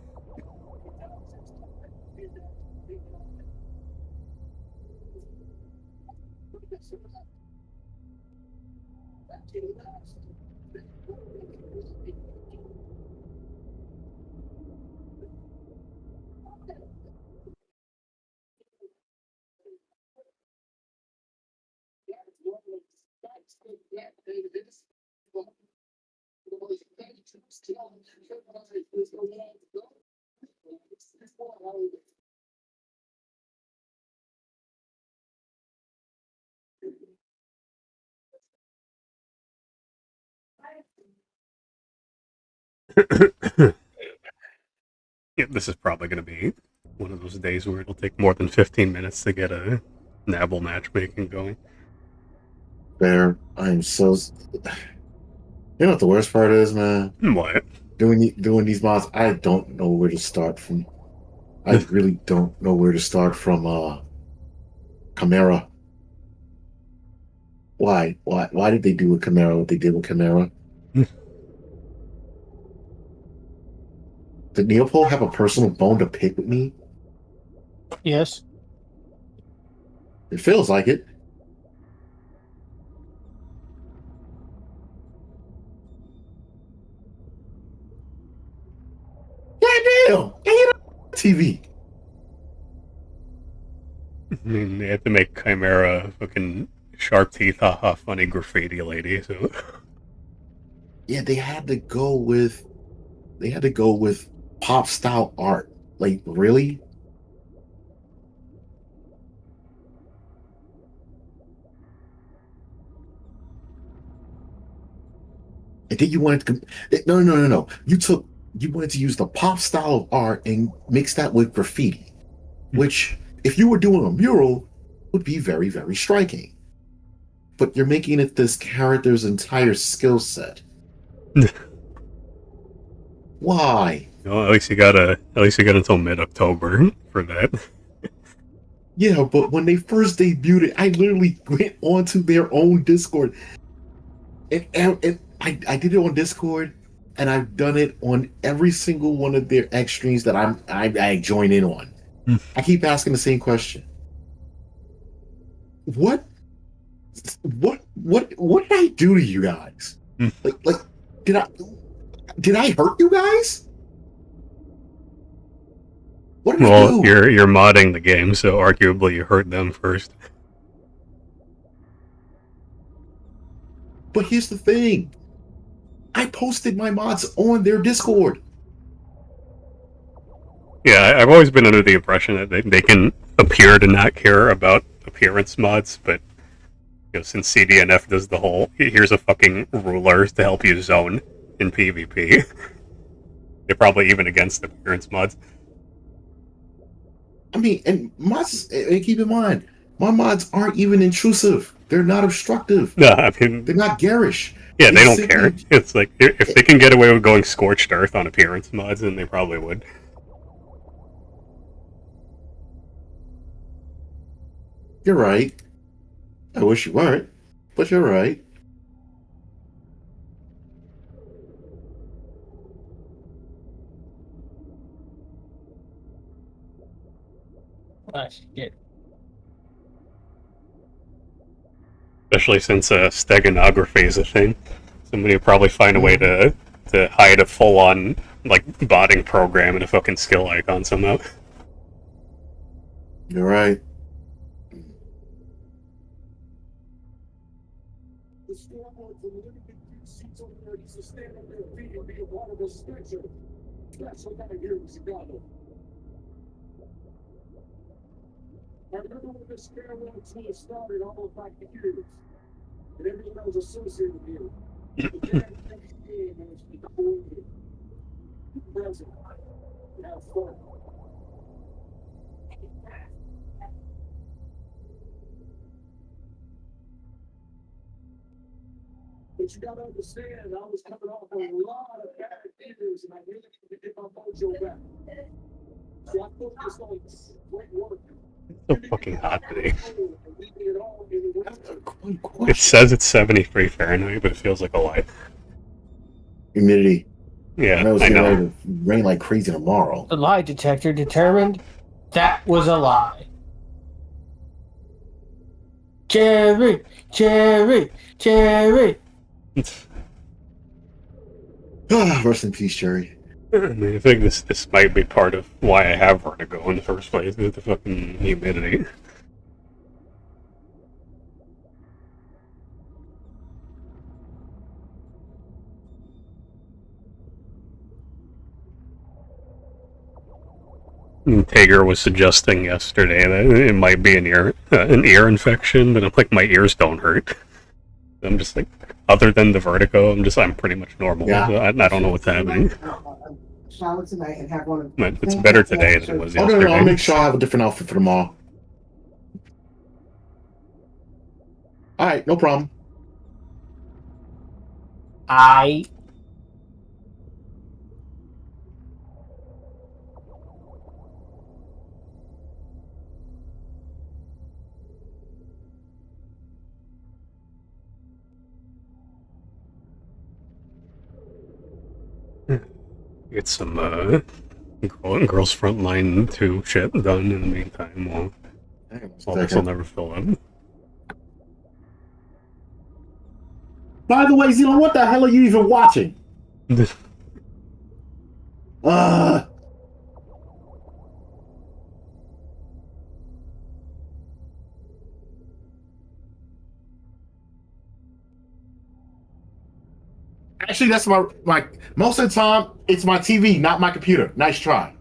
Yeah, this is probably going to be one of those days where it'll take more than 15 minutes to get a Nabble matchmaking going. Fair. I'm so. You know what the worst part is, man? What? Doing these mods, I don't know where to start from. I really don't know where to start from. Chimera. Why? Why did they do with Chimera what they did with Chimera? Did Neopol have a personal bone to pick with me? Yes. It feels like it. Goddamn! Get TV. I mean, they had to make Chimera fucking sharp teeth, haha, funny graffiti lady. So Yeah, they had to go with pop style art. Like, really? And then you wanted to no. You wanted to use the pop style of art and mix that with graffiti, which, if you were doing a mural, would be very, very striking. But you're making it this character's entire skill set. Why? well, at least you got until mid-October for that. Yeah, but when they first debuted it, I literally went onto their own Discord. And I did it on Discord, and I've done it on every single one of their X streams that I join in on. I keep asking the same question. What did I do to you guys? Like did I hurt you guys? What did I Well, do? you're modding the game, so arguably you hurt them first. But here's the thing. I posted my mods on their Discord. Yeah, I've always been under the impression that they can appear to not care about appearance mods, but since CDNF does the whole here's a fucking ruler to help you zone in PvP, they're probably even against appearance mods. I mean, and mods, and keep in mind, my mods aren't even intrusive. They're not obstructive. No, I mean, they're not garish. Yeah, they don't care. It's like, if they can get away with going scorched earth on appearance mods, then they probably would. You're right. I wish you weren't, but you're right. Ah, shit. Especially since steganography is a thing. Somebody will probably find a way to hide a full-on, like, botting program in a fucking skill icon somehow. You're right. I remember when this stairwell tour started almost like years, and everything that was associated with it. The damn next day was recorded, present, and have fun. But you gotta understand, I was coming off a lot of bad years, and I really needed to get my mojo back. So I focused on great work. It's so fucking hot today. It says it's 73 Fahrenheit, but it feels like a lie. Humidity. Yeah, know it's I getting know. ready to rain like crazy tomorrow. The lie detector determined that was a lie. Jerry, Jerry, Jerry. Rest in peace, Jerry. I mean, I think this might be part of why I have vertigo in the first place, with the fucking humidity. And Tager was suggesting yesterday that it might be an ear infection, but I'm like, my ears don't hurt. I'm just like, other than the vertigo, I'm pretty much normal. Yeah. So I don't know what's happening. Shower tonight and have one of But it's better today than it was Oh, yesterday. no, I'll make sure I have a different outfit for tomorrow. Alright, no problem. Get some Girls Frontline 2 shit done in the meantime while this will never fill up. By the way, Zeno, what the hell are you even watching? Actually, that's my most of the time it's my TV, not my computer. Nice try.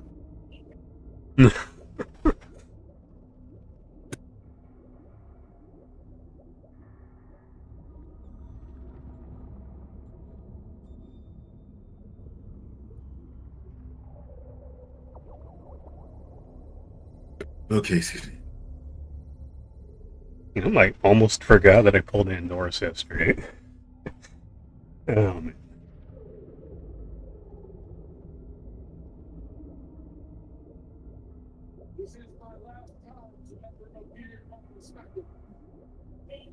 Okay, Susie. You know, I almost forgot that I pulled Andorus yesterday. Oh, man.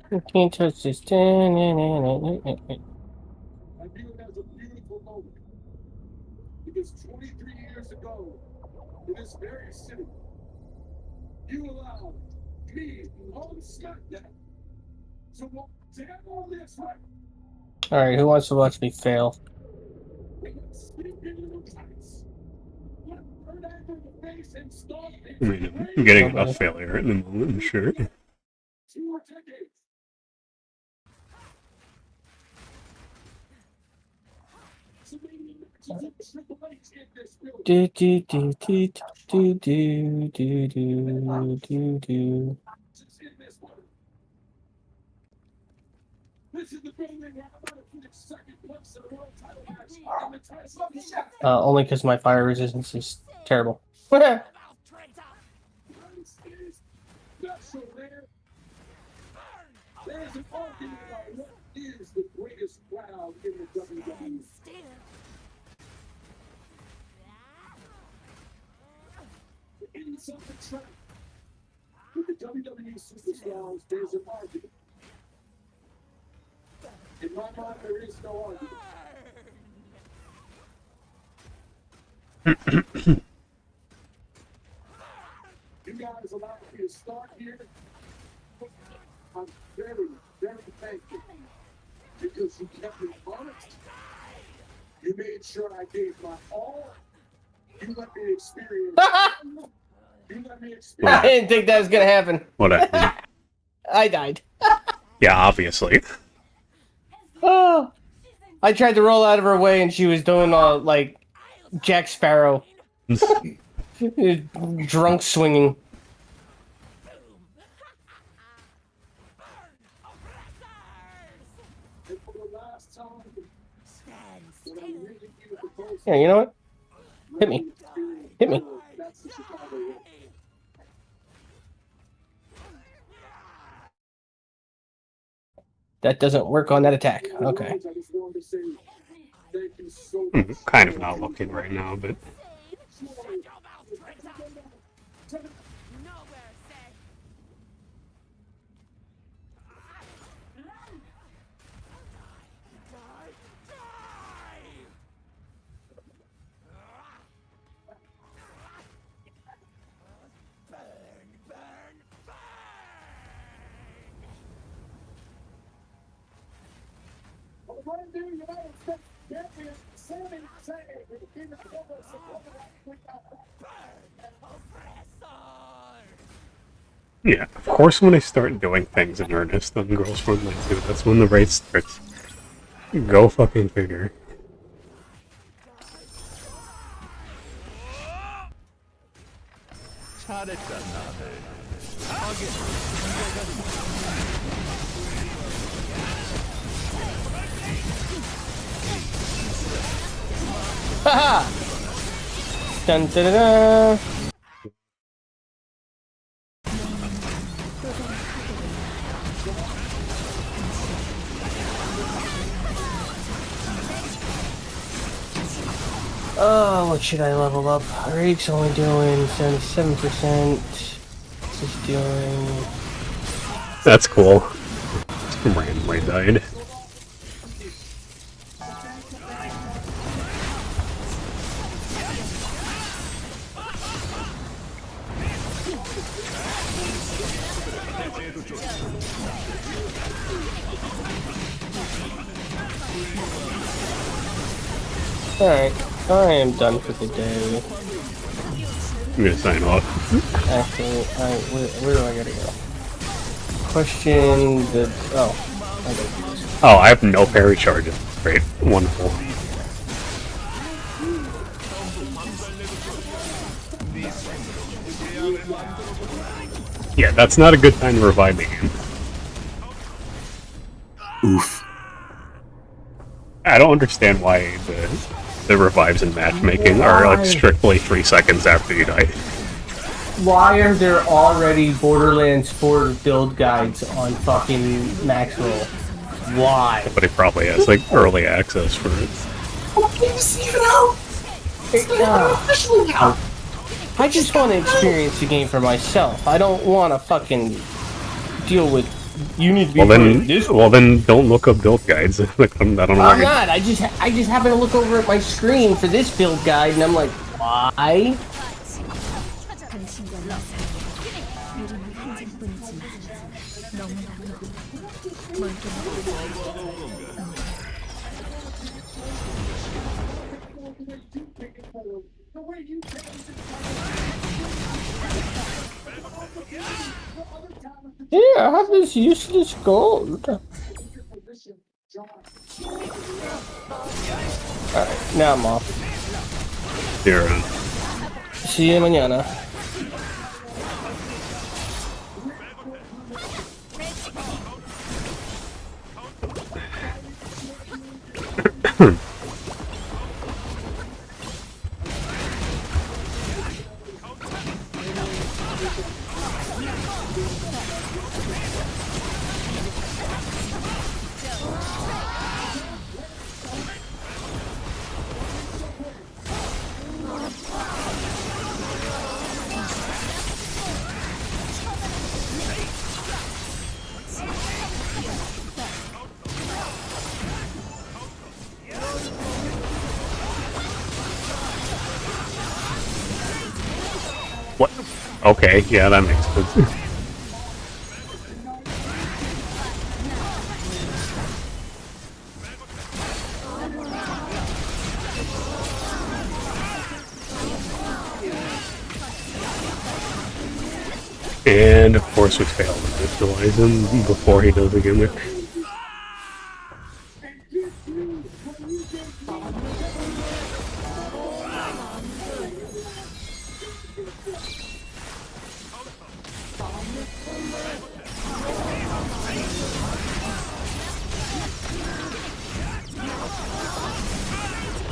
You can't touch this. I view it as a beautiful moment because 23 years ago, in this very city, you allowed me on SmackDown to walk down on this right. Alright, who wants to watch me fail? I mean, I'm getting enough failure at the moment, I'm sure. Do do do do do do do do do do. Only because my fire resistance is terrible. There's an argument about what is the greatest crowd in the WWE. Inside the track, with the WWE superstars, there's an argument. In my mind, there is no argument. You guys allowed me to start here. I'm very, very thankful because you kept me honest. You made sure I gave my all. You let me experience. You let me experience. I didn't think that was gonna happen. What happened? I died. Yeah, obviously. Oh, I tried to roll out of her way and she was doing all like Jack Sparrow. Drunk swinging. Yeah, you know what? Hit me. Hit me. That doesn't work on that attack. Okay. I'm kind of not looking right now, but... Yeah, of course when I start doing things in earnest on Girls Friendly too, that's when the raid starts. Go fucking figure. Haha! Dun dun dun dun! Oh, what should I level up? Rake's only doing 77%. This is doing... That's cool. Randomly died. Alright, I am done for the day. I'm gonna sign off. Actually, where do I gotta go? Question the... Oh. Okay. Oh, I have no parry charges. Great. Wonderful. Yeah, that's not a good time to revive me again. Oof. I don't understand why the revives in matchmaking are like strictly 3 seconds after you die. Why are there already Borderlands 4 build guides on fucking Maxwell? Why? But it probably has like early access for it. I just want to experience the game for myself. I don't want to fucking deal with. You need to be playing this. Well, then don't look up build guides. Like, I don't know. I'm not. I just happen to look over at my screen for this build guide, and I'm like, why? Yeah, I have this useless gold. Alright, now I'm off. Here, See you mañana. what? Okay, yeah, that makes sense. And of course we failed to visualize him before he does the gimmick.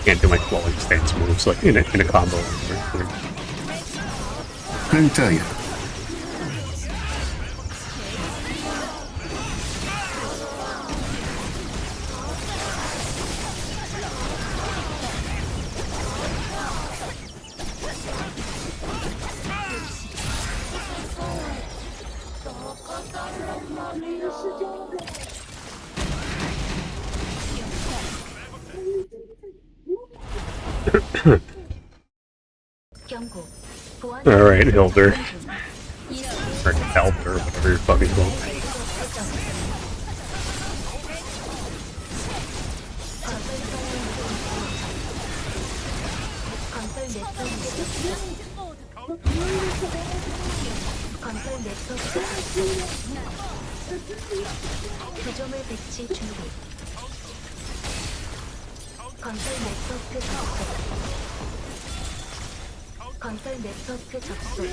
Can't do my flowing stance moves like in a combo. I can tell you. Alright, Hilder. Or Helper, whatever you're fucking called. 건설 네트워크 구조물 배치 준비. 건설 네트워크 접속. 건설 네트워크 접속.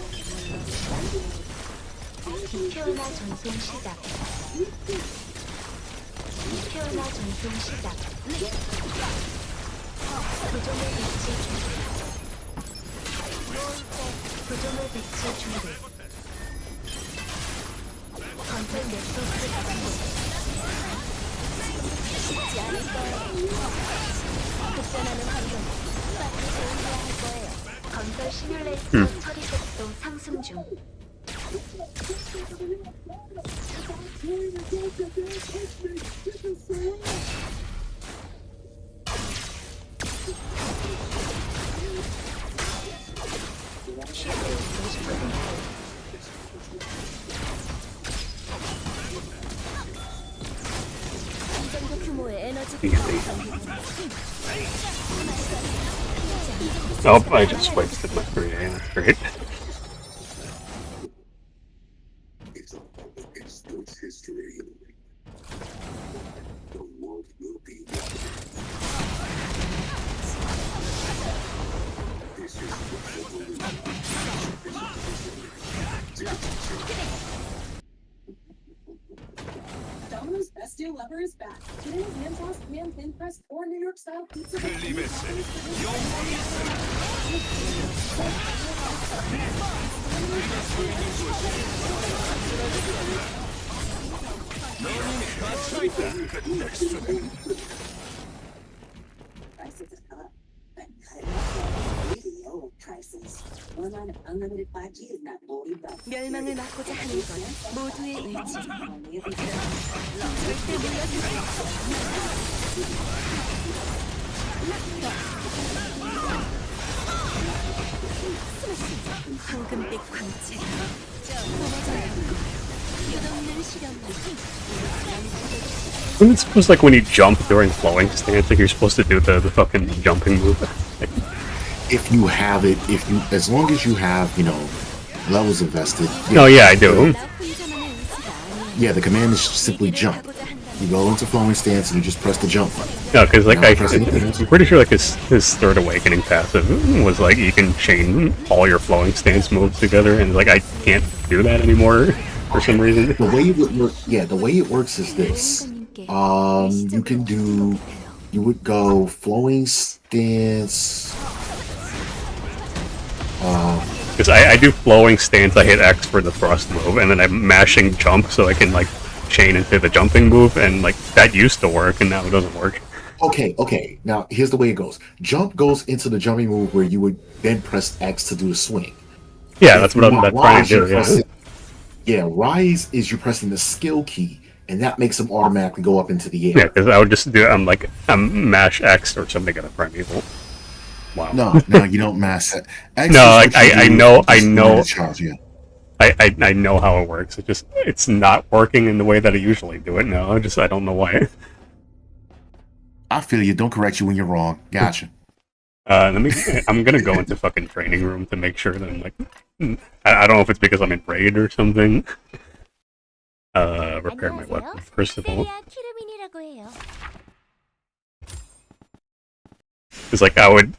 디퓨어나 전송 시작. 디퓨어나 전송 시작. 구조물 배치 준비. 구조물 배치 준비. 건설 네트워크 접속. 쉽지 않을 거예요. 급변하는 환경. 빨리 조용해야 할 거예요. 건설 시뮬레이터 처리 속도 상승 중. 이 정도 규모의 에너지 Oh, I just wasted my 3A. That's great. It's Eastwood's history. The world will be one. This is Domino's Best Deal Ever is back. Today, ham tossed, ham thin crust, or New York style pizza. Prices are up, but video prices. One line of unlimited 5G is not $40. 멸망을 막고자 하는 건 모두의 의지. 절대 물러서지. 황금빛 광채. 끝없는 실험만. Isn't it supposed like when you jump during flowing stance, like you're supposed to do the fucking jumping move? If you have it, as long as you have, levels invested. Oh yeah, I do. Yeah, the command is simply jump. You go into flowing stance and you just press the jump button. No, because like Now press anything else. I'm pretty sure like his third awakening passive was like you can chain all your flowing stance moves together, and like I can't do that anymore for some reason. The way it would work, the way it works is this. You would go flowing stance. Because I do flowing stance, I hit X for the thrust move, and then I'm mashing jump so I can like chain into the jumping move, and like that used to work, and now it doesn't work. Okay. Now here's the way it goes. Jump goes into the jumping move where you would then press X to do the swing. Yeah, that's what I'm trying to do. Yeah, rise is you're pressing the skill key, and that makes them automatically go up into the air. Yeah, because I would just do I'm mash X or something at a primeval. Wow. No, you don't mash it. No, like I know. Charge, yeah. I know how it works. It's not working in the way that I usually do it now. I don't know why. I feel you. Don't correct you when you're wrong. Gotcha. I'm gonna go into fucking training room to make sure that I'm like. I don't know if it's because I'm in raid or something. Repair my weapon first of all. It's like I would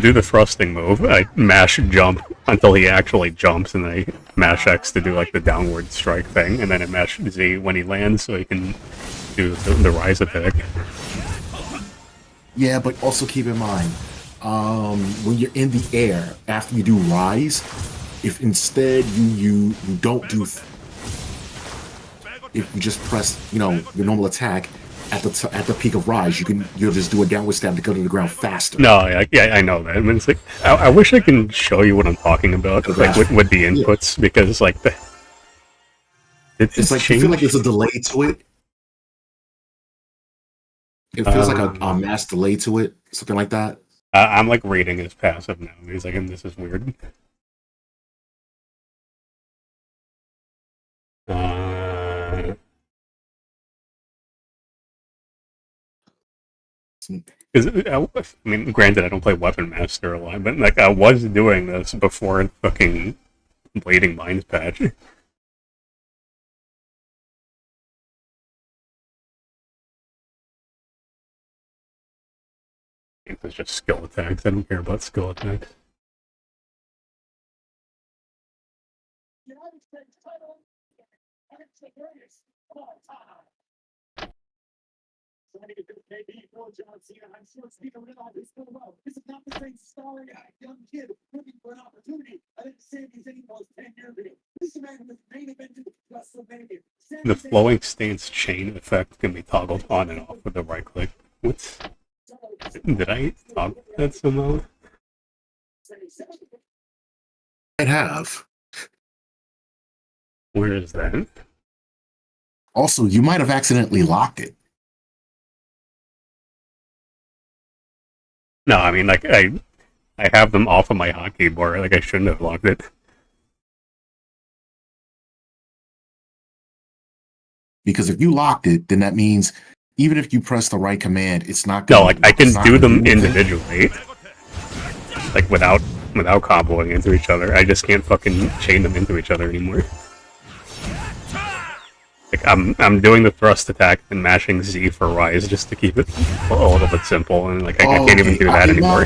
do the thrusting move. I mash jump until he actually jumps, and then I mash X to do like the downward strike thing, and then I mash Z when he lands so he can do the rise attack. Yeah, but also keep in mind, when you're in the air, after you do rise, if instead you don't do, if you just press, your normal attack at the peak of rise, you'll just do a downward stab to go to the ground faster. No, I know that. I mean, it's like I wish I can show you what I'm talking about, like with the inputs, because like it's like you feel like there's a delay to it. It feels like a mass delay to it, something like that. I'm like reading his passive now. He's like, this is weird. I mean, granted, I don't play Weapon Master a lot, but like I was doing this before fucking Bleeding Minds patch. It's just skill attacks. I don't care about skill attacks. The flowing stance chain effect can be toggled on and off with the right click. What? Did I toggle that somehow? I'd have. Where is that? Also, you might have accidentally locked it. No, I mean, like, I have them off of my hotkey board. Like, I shouldn't have locked it. Because if you locked it, then that means even if you press the right command, it's not No, gonna, like, I can it's not do gonna them anything. individually. Like, without comboing into each other. I just can't fucking chain them into each other anymore. Like, I'm doing the thrust attack and mashing Z for rise just to keep it a little bit simple, and like I can't even do that anymore.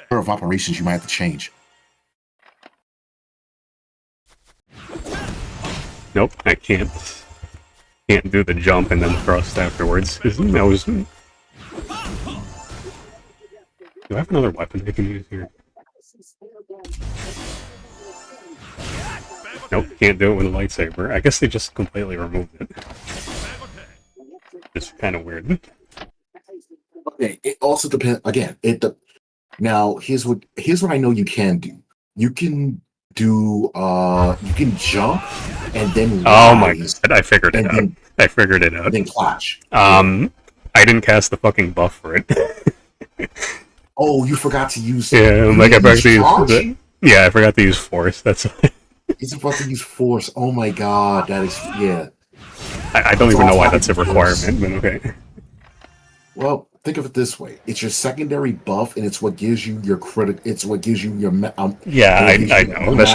Order of operations you might have to change. Nope, I can't do the jump and then thrust afterwards. That was. Do I have another weapon I can use here? Nope, can't do it with a lightsaber. I guess they just completely removed it. It's kind of weird. Okay, it also depends. Again, now here's what I know you can do. You can do you can jump and then oh my god, I figured it out. I figured it out. Then clash. I didn't cast the fucking buff for it. Oh, you forgot to use. Yeah, like I forgot to use. Yeah, I forgot to use force. That's. He's about to use force. Oh my god, that is yeah. I don't even know why that's a requirement, but okay. Well, think of it this way: it's your secondary buff, and it's what gives you your credit. It's what gives you your. Yeah, I know. That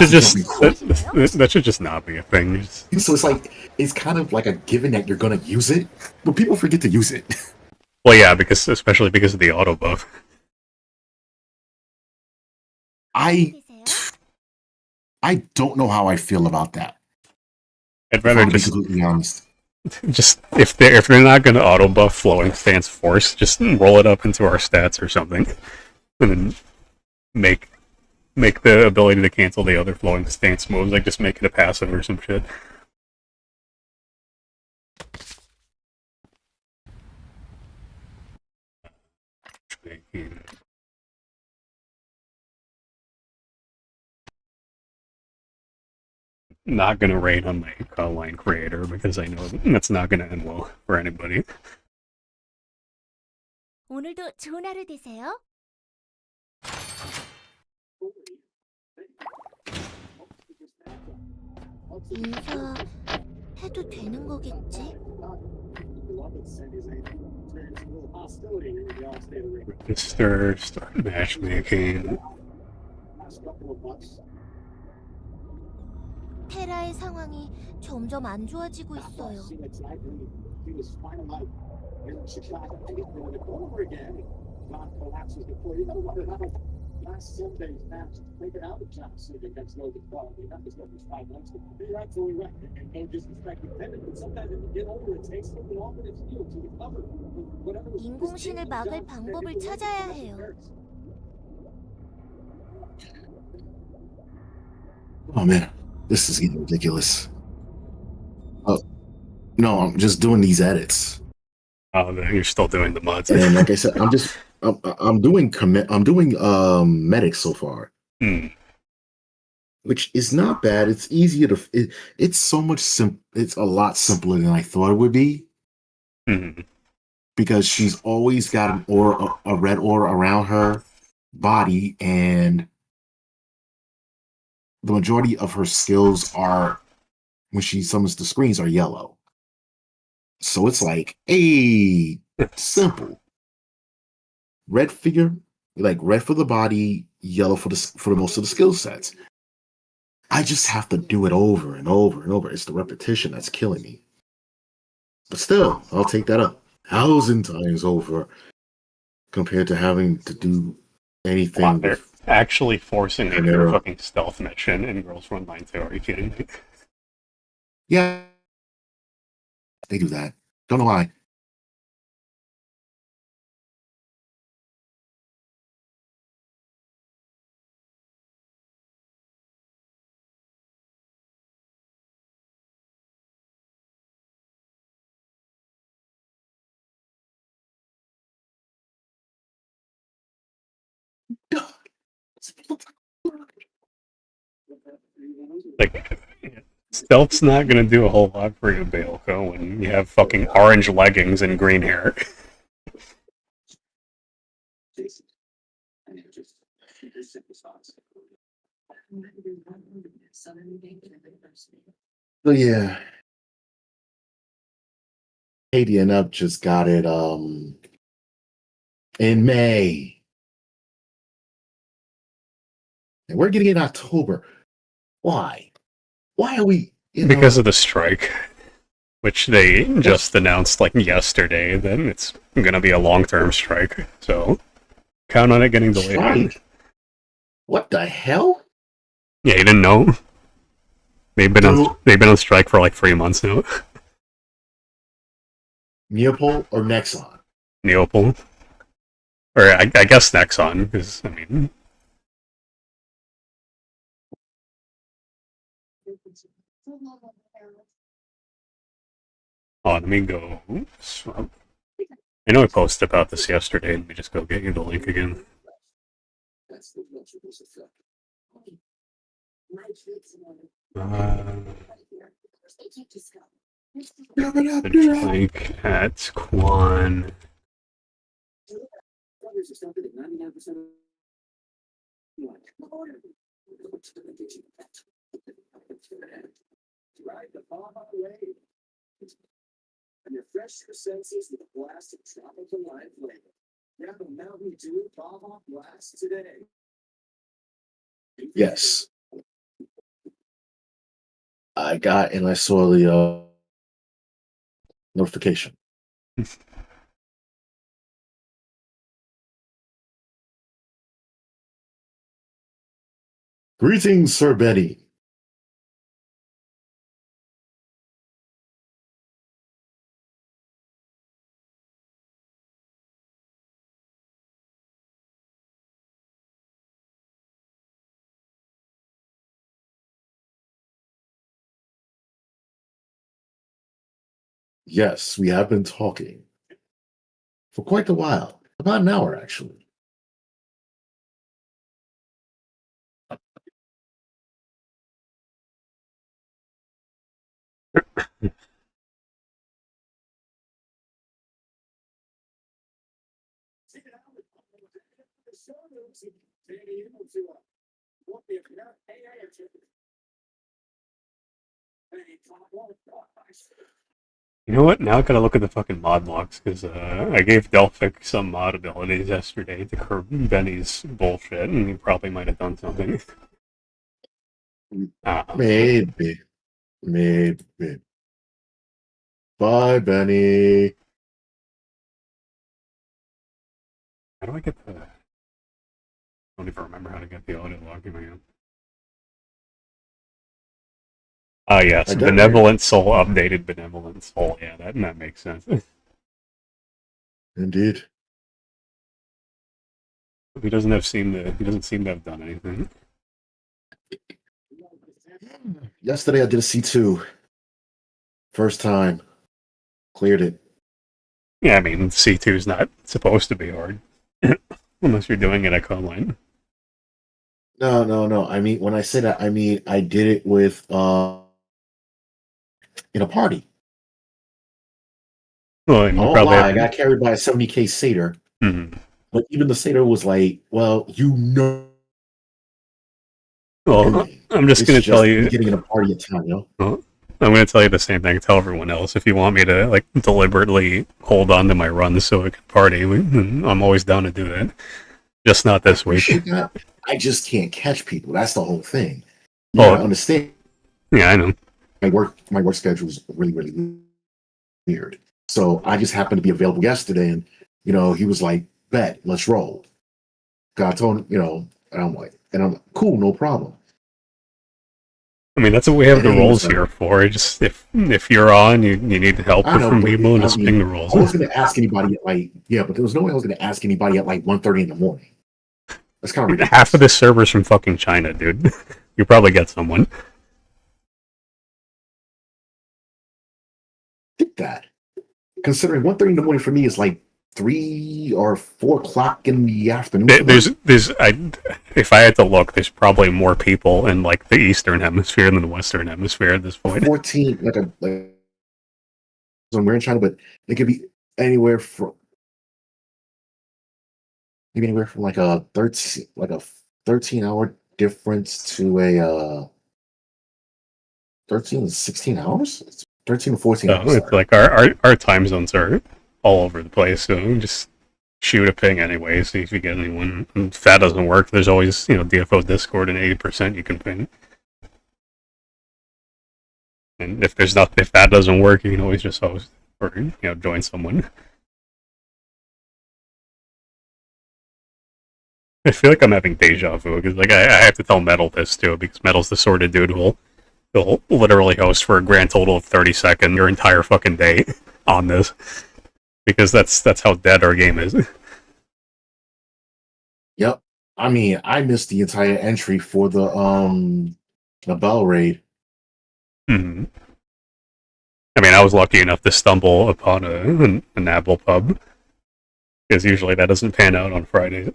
should just not be a thing. So it's kind of like a given that you're gonna use it, but people forget to use it. Well, yeah, especially because of the auto buff. I don't know how I feel about that. I'd rather be completely honest. Just if they're not going to auto buff flowing stance force, just roll it up into our stats or something, and then make the ability to cancel the other flowing stance moves. Like just make it a passive or some shit. Not gonna raid on my line creator because I know that's not gonna end well for anybody. 오늘도 좋은 하루 되세요. 인사해도 되는 거겠지? Register, start matchmaking. 테라의 상황이 점점 안 좋아지고 있어요. 인공신을 막을 방법을 찾아야 해요. Oh man, this is getting ridiculous. No, I'm just doing these edits. Oh, you're still doing the mods. And like I said, I'm doing medics so far, which is not bad. It's easier to. It's so much It's a lot simpler than I thought it would be. Because she's always got an aura, a red aura around her body, and the majority of her skills are, when she summons the screens, are yellow. So it's like, hey, simple. red figure, like red for the body, yellow for the most of the skill sets. I just have to do it over and over and over. It's the repetition that's killing me. But still, I'll take that up 1,000 times over compared to having to do anything They're with actually forcing you to do a Chimera. fucking stealth mission in Girls 192. Are you kidding me? Yeah, they do that. Don't know why. Like, stealth's not gonna do a whole lot for you, Bailco, when you have fucking orange leggings and green hair. Jason. And it just your simple thoughts. So yeah, Katie and Up just got it in May, and we're getting it in October. Why? Why are we? Because of the strike, which they just announced like yesterday. Then it's gonna be a long-term strike, so count on it getting delayed. Strike? What the hell? Yeah, you didn't know? They've been on strike for like 3 months now. Neopol or Nexon? Neopol, or I guess Nexon, because I mean. Oh, let me go. Oops. I know I posted about this yesterday. Let me just go get you the link again. That's the vegetables effect. The link at Quan. Brothers are something that 99% of ride the Baja wave. And refresh your senses with a blast of tropical life flavor. Grab a Mountain Dew Baja Blast today. Yes. I got and I saw the notification. Greetings, Sir Betty. Yes, we have been talking for quite a while. About an hour, actually. You know what? Now I gotta look at the fucking mod logs, because I gave Delphic some mod abilities yesterday to curb Benny's bullshit, and he probably might have done something. Maybe. Maybe. Bye, Benny. How do I get the... I don't even remember how to get the audio log in my hand. Ah, yes, Benevolent Soul updated Benevolent Soul. Yeah, that makes sense. Indeed. He doesn't seem to have done anything. Yesterday I did a C2. First time. Cleared it. Yeah, I mean, C2 is not supposed to be hard. Unless you're doing it at Coline. No. I mean, when I say that, I mean, I did it with, in a party. Well, you probably I got carried by a 70k satyr. Mm-hmm. But even the satyr was like, well, Well, I'm just going to tell you. Getting in a party at town, you know? Well, I'm going to tell you the same thing. Tell everyone else. If you want me to like deliberately hold on to my runs so I can party, I'm always down to do that. Just not this week. I just can't catch people. That's the whole thing. You Oh, gotta understand. Yeah, I know. My work schedule is really weird. So I just happened to be available yesterday, and he was like, "Bet, let's roll." God told him, and I'm like, cool, no problem. I mean, that's what we have And the then he was roles like- here for. Just if you're on, you need help I know, from but people, and I just mean, ping the roles. I wasn't going to ask anybody at but there was no way I was going to ask anybody at 1:30 in the morning. That's kind of ridiculous. Half of this server's from fucking China, dude. You probably get someone. Did that. Considering 1:30 in the morning for me is like 3 or 4 o'clock in the afternoon. If I had to look, there's probably more people in like the Eastern Hemisphere than the Western Hemisphere at this point. 14, when we're in China, but it could be anywhere from like a 13-hour difference to a 13 to 16 hours. 13 to 14 So hours. it's like our time zones are all over the place. So just shoot a ping anyway. See if you get anyone. And if that doesn't work, there's always DFO Discord and 80% you can ping. And if that doesn't work, you can always just host or join someone. I feel like I'm having deja vu because I have to tell Metal this too, because Metal's the sort of dude who'll literally host for a grand total of 30 seconds your entire fucking day on this, because that's how dead our game is. Yep. I mean, I missed the entire entry for the Bell raid. Mm-hmm. I mean, I was lucky enough to stumble upon an Apple pub, because usually that doesn't pan out on Fridays.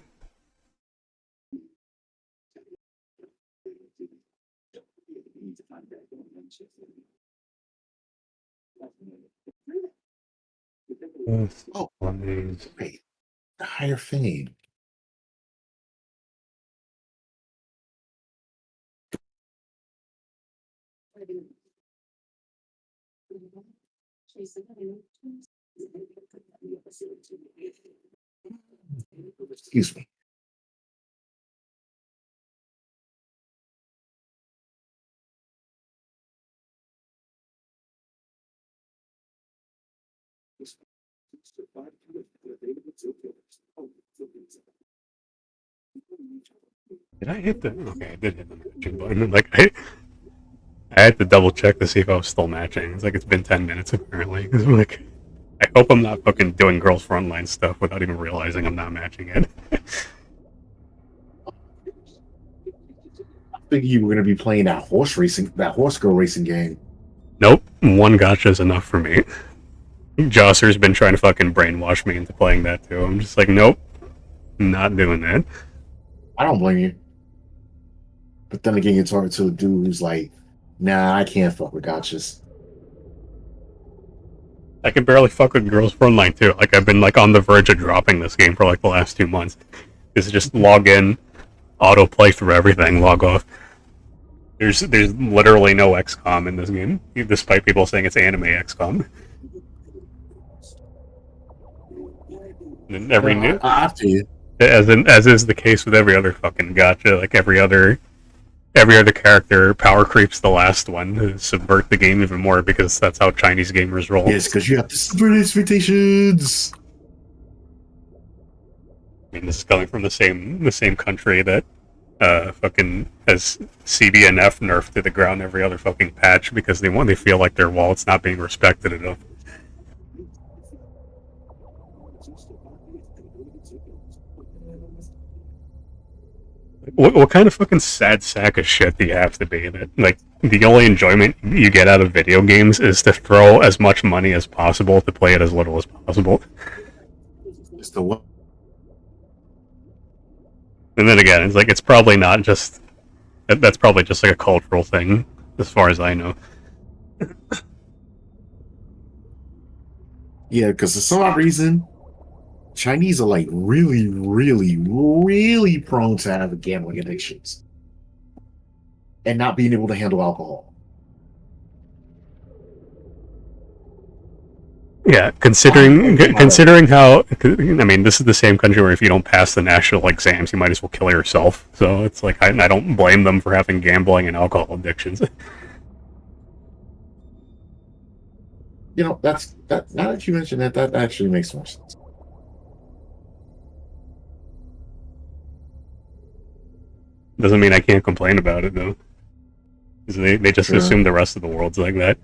Oh, wait. The higher fade. Excuse me. Did I hit the? Okay, I did hit the matching button. Like I had to double check to see if I was still matching. It's like it's been 10 minutes apparently. Because I'm like, I hope I'm not fucking doing girls frontline stuff without even realizing I'm not matching it. I think you were going to be playing that horse girl racing game. Nope, one gotcha is enough for me. Josser's been trying to fucking brainwash me into playing that too. I'm just like, nope, not doing that. I don't blame you. But then again, you're talking to a dude who's like, nah, I can't fuck with gotchas. I can barely fuck with girls frontline too. Like I've been like on the verge of dropping this game for like the last 2 months. Is just log in, auto play through everything, log off. There's literally no XCOM in this game, despite people saying it's anime XCOM. And every new, I feel you. as is the case with every other fucking gacha, like every other character power creeps the last one to subvert the game even more, because that's how Chinese gamers roll. Yes, because you have to subvert expectations. I mean, this is coming from the same country that fucking has CBNF nerfed to the ground every other fucking patch because they feel like their wallet's not being respected enough. What kind of fucking sad sack of shit do you have to be that, like, the only enjoyment you get out of video games is to throw as much money as possible to play it as little as possible? It's the what? And then again, it's like, it's probably not just... That's probably just like a cultural thing, as far as I know. Yeah, because for some odd reason, Chinese are like really, really, really prone to have gambling addictions and not being able to handle alcohol. Yeah, considering how, I mean, this is the same country where if you don't pass the national exams, you might as well kill yourself. So it's like I don't blame them for having gambling and alcohol addictions. You know, that. Now that you mention that, that actually makes more sense. Doesn't mean I can't complain about it though. 'Cause they just assume the rest of the world's like that.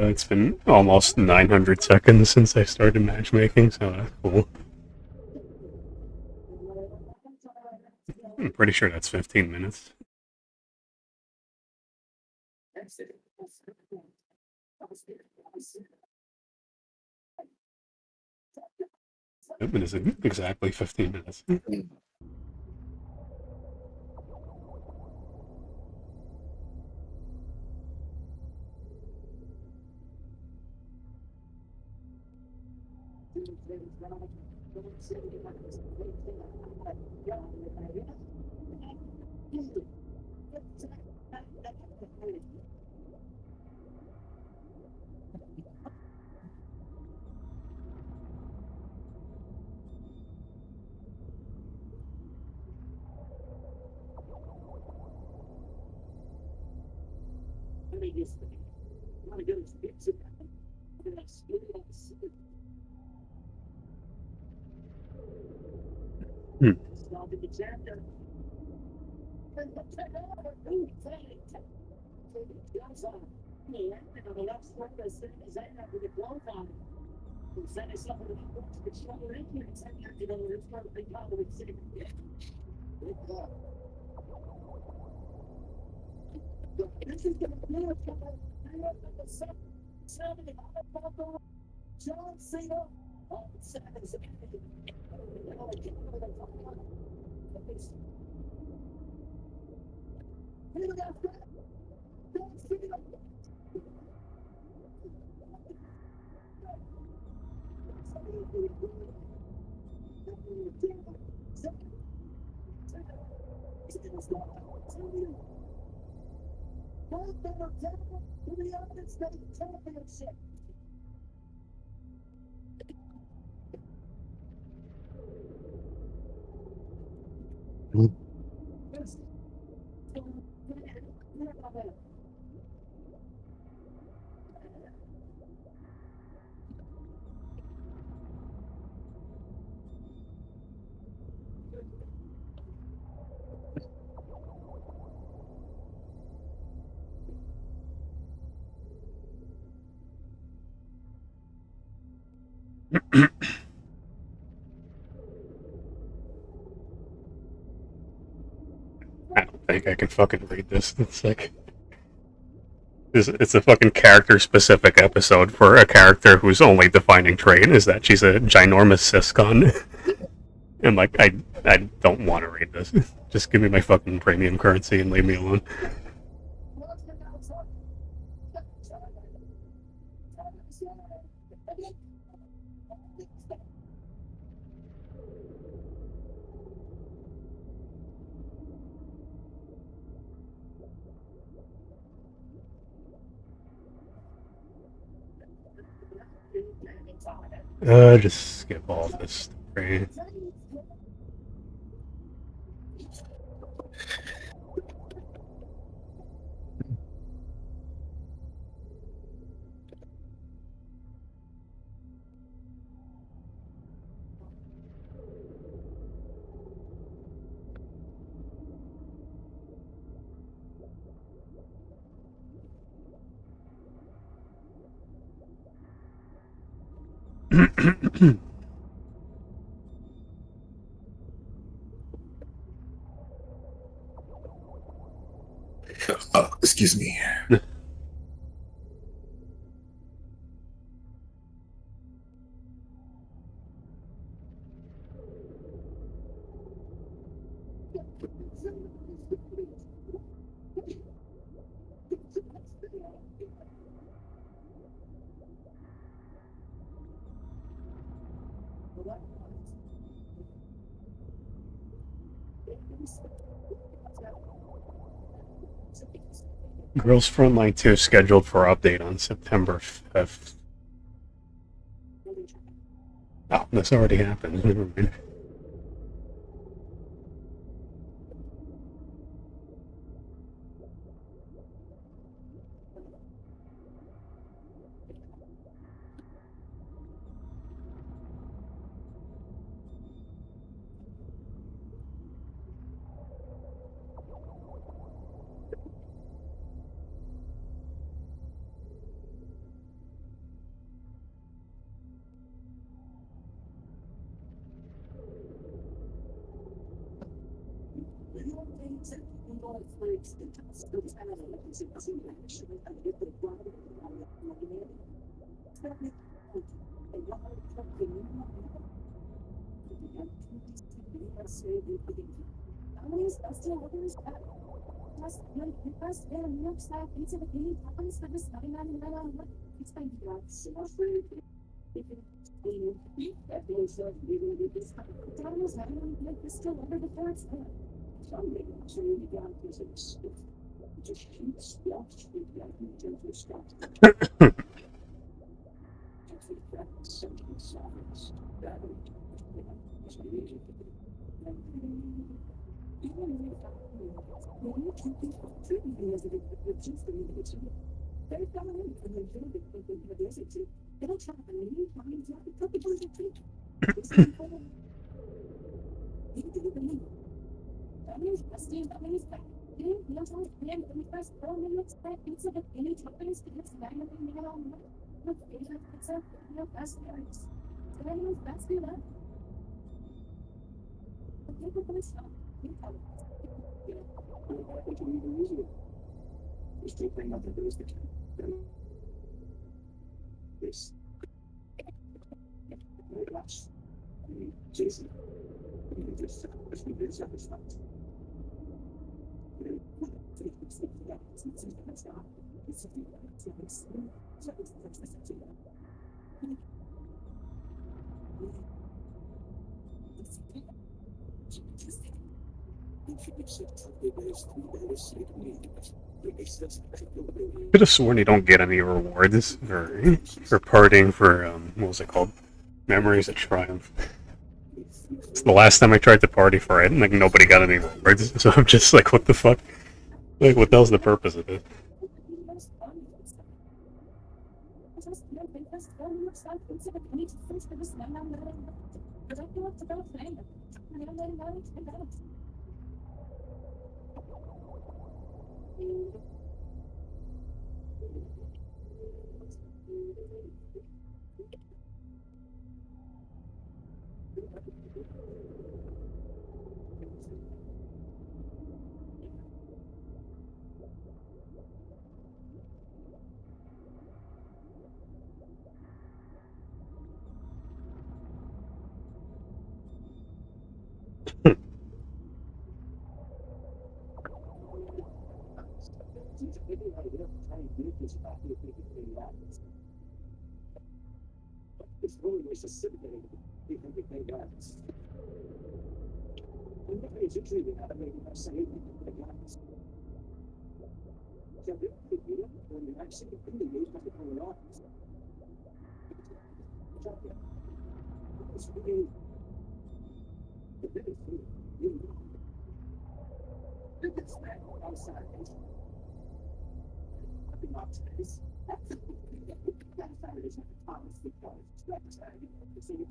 It's been almost 900 seconds since I started matchmaking, so that's cool. I'm pretty sure that's 15 minutes. Yep, it is exactly 15 minutes. Hmm. I don't think I can fucking read this. It's like it's a fucking character-specific episode for a character whose only defining trait is that she's a ginormous siscon. And like, I don't want to read this. Just give me my fucking premium currency and leave me alone. Just skip all this story. Excuse me. Girls Frontline 2 scheduled for update on September 5th. Oh, this already happened. Never mind. Could have sworn you don't get any rewards for partying for what was it called? Memories of Triumph. It's the last time I tried to party for it, and like nobody got any rewards, so I'm just like, what the fuck? Like, what the hell's the purpose of it? It's really necessitated because they think that's. And what is it treated out of maybe I'm saying the guys. So when you actually do the news of the coming on. It's really the biggest thing. It's that outside. Not space. That's how it is. Thomas because that's how you see it.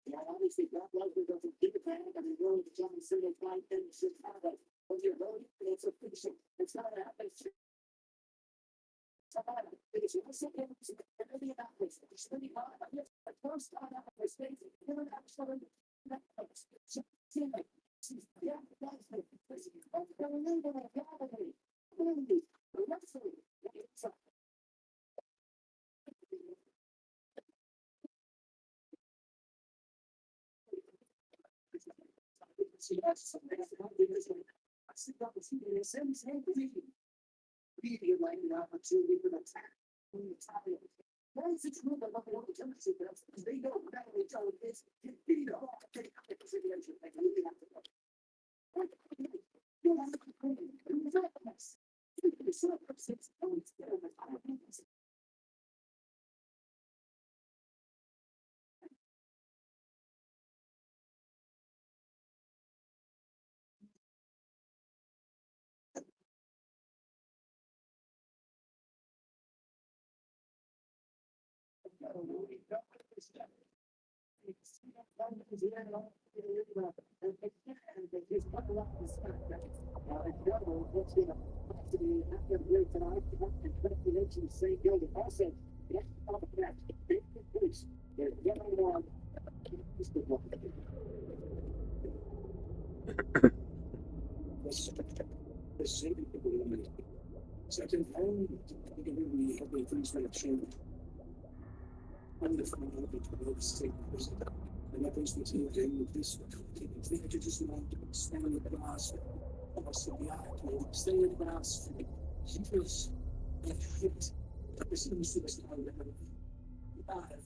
Yeah, obviously, Brock Lesnar doesn't give a damn, but he's willing to jump and single fight in Chicago. When you're voting, it's official. It's not happening. Because you listen to him, it's really about this. It's really hard. The first time out of his face, you know, that's what I'm yeah, that's the remember the reality. The wrestling. See, that's something that's not because I sit up and see the same thing. Really like an opportunity for the attack. Why is it true that look at all the temperature because they don't know each other is beat up take up the consideration like we have to go. You have to complain. It's not nice. It's not six points there with our hands. things that have changed. I'm the friend of the 12 state person. And that brings me to the game with this one. I think I just want to stand in the glass. Almost in the eye. Stay in the glass. He feels like hit. This is the superstar that I have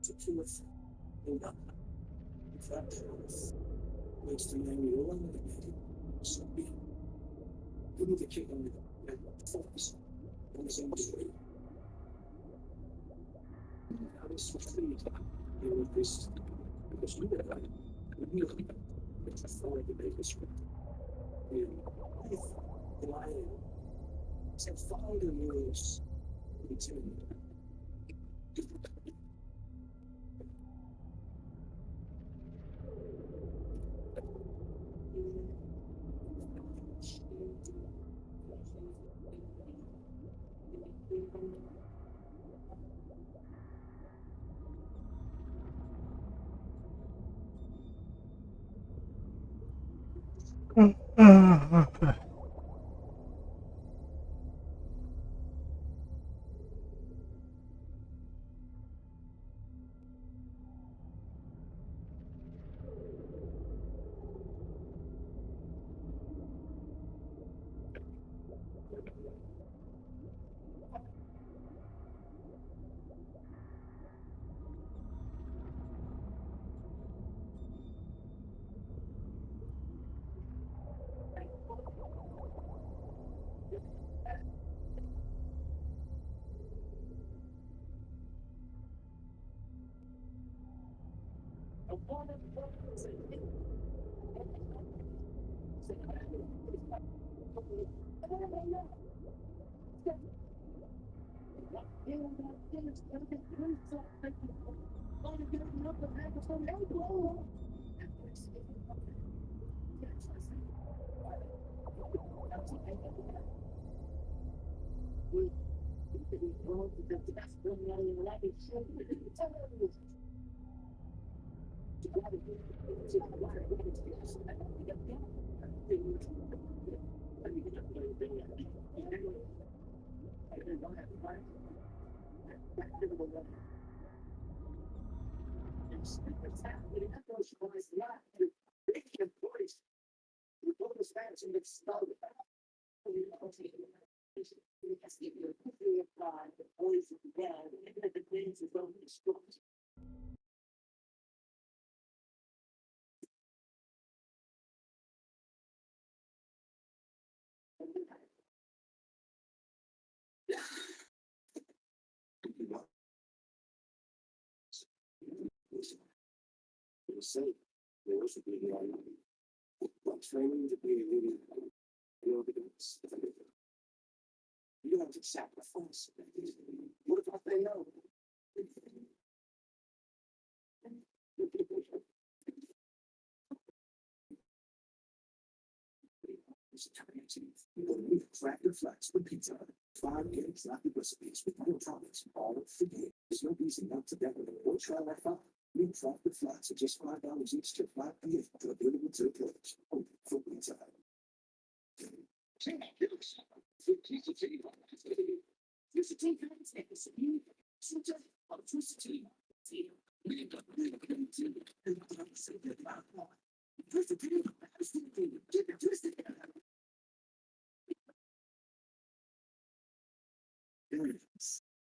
to kill us. In fact, makes the man you want to get it. So be it. You need to kick on the focus on the same way. I was so free to deal with this because we had really it's a story to make this right. And if lying said follow the rules, it's in. Training to be a leader. You have to sacrifice. What about they know? Tractor flats with pizza. 5 games, not the recipes with no toppings. All for game. There's no reason not to decorate or try that fun. New tractor flats are just $5 each to 5 p.m. to available to the players. Only for pizza.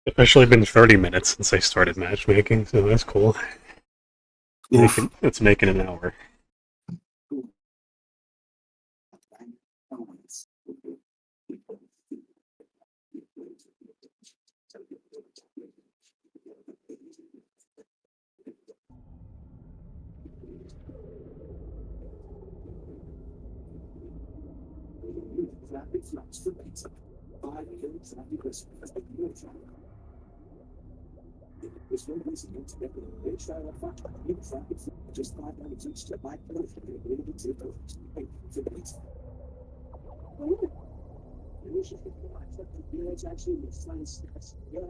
Officially been 30 minutes since I started matchmaking, so that's cool. It's making an hour. There's no reason not to decorate. They try that fun. New tractor flats just $5 each to 5 p.m. to available to the players. Only for pizza. It's actually the science. Yeah,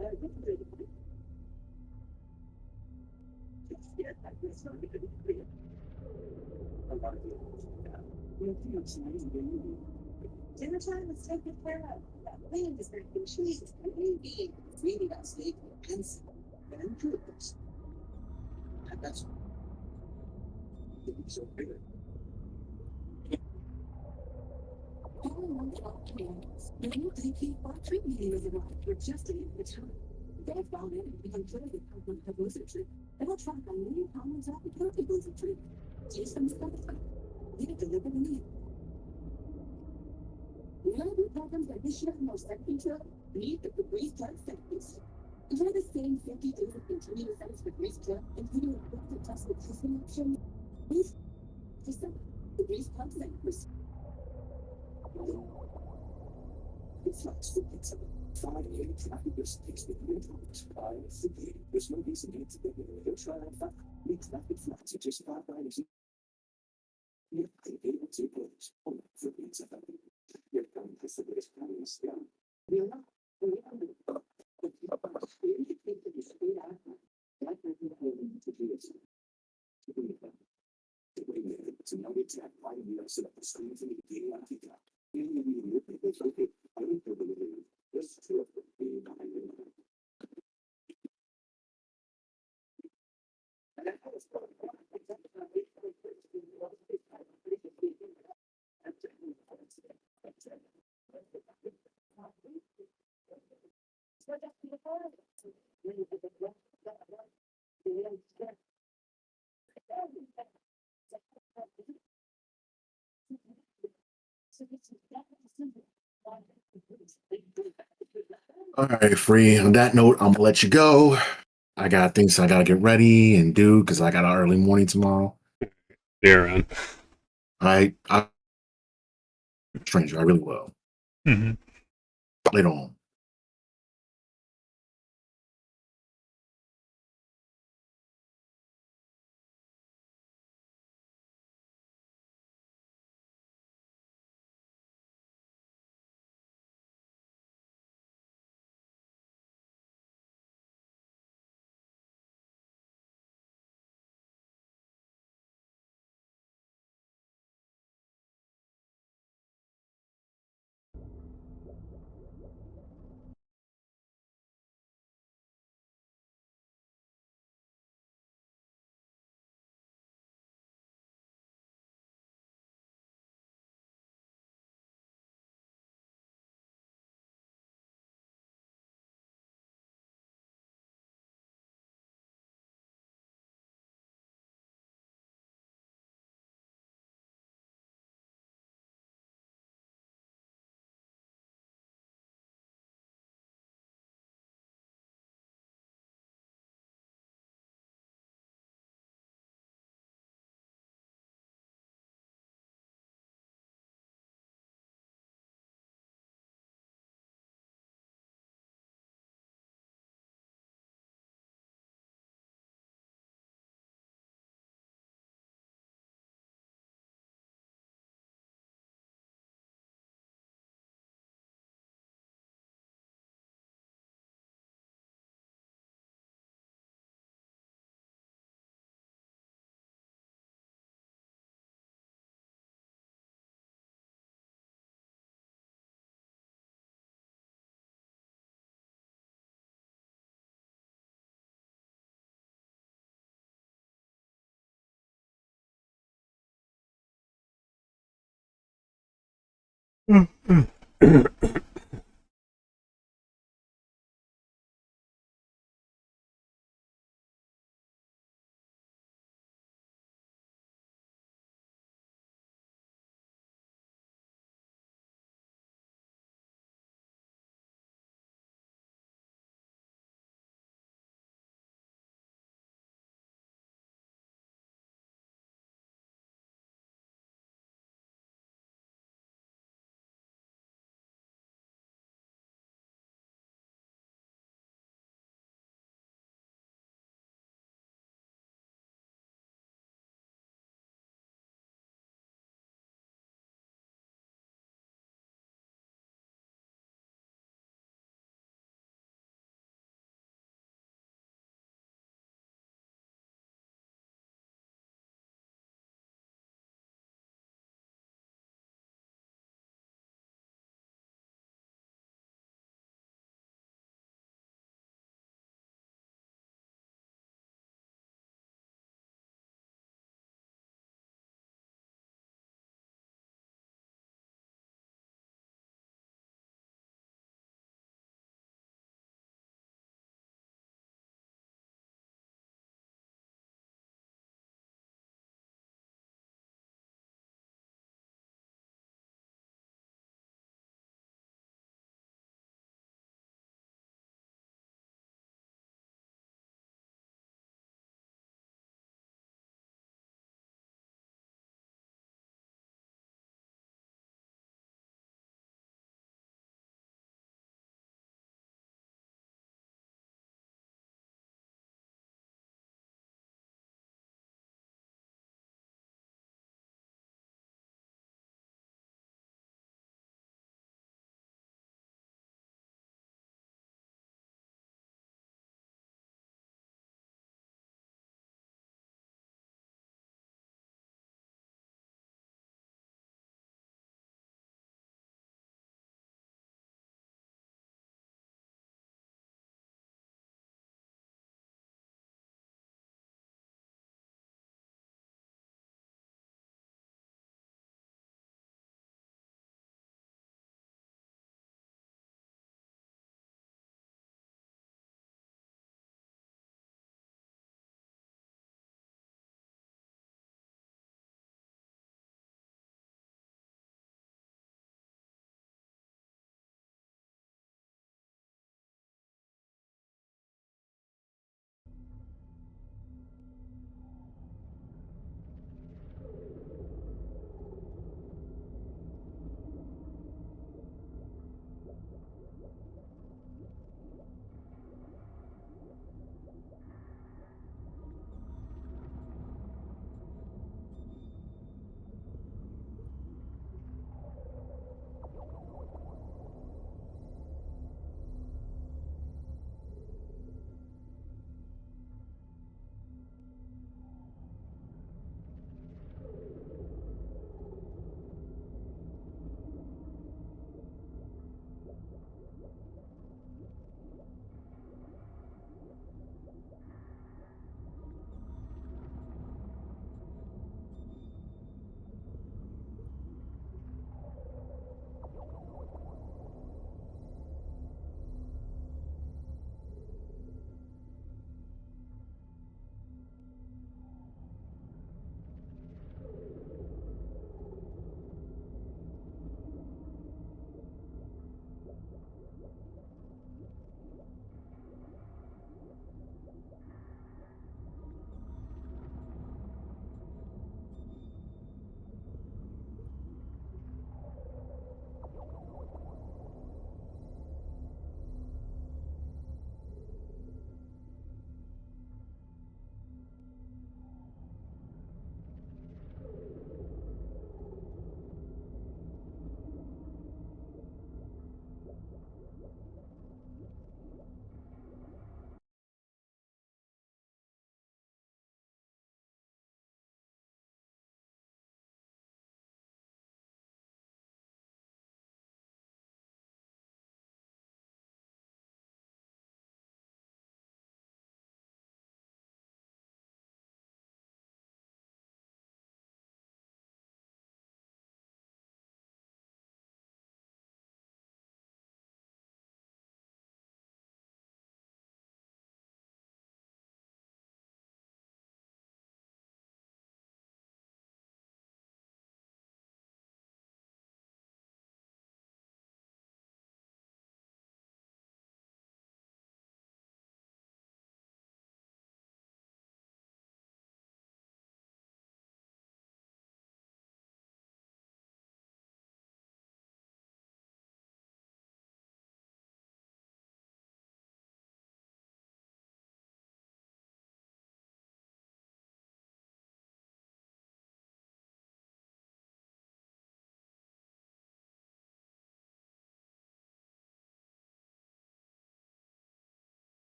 Dinner time is taken care of. That land is making cheese, maybe feeding us steak and fruits. And that's so big. The new DFO treatment is arrived. We're just in the time. They've found it and control the problem of wizardry. It'll track a new problems out of wizardry. Taste them stuff. Leave it delivered in the Reliable programs that this year most second to meet the Breeze Club sectors. Enjoy the same 50 days of continuous service with Breeze Club, including a quick test with testing option. Breeze the Breeze Club sectors. It's like super exciting. 5 a.m. traffic is takes the great times. There's no reason to get together. They'll try and find me traffic flats. It just 5 hours. You're able to go for pizza. You're going to the best kind of stuff. You're not. All right, Free. On that note, I'm gonna let you go. I got things I gotta get ready and do because I got an early morning tomorrow. Yeah, around. I stranger, I really will. Mm-hmm. Later on.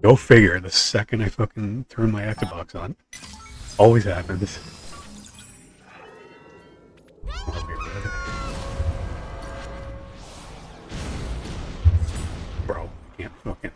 Go figure. The second I fucking turn my Xbox on, always happens. Bro, can't fucking.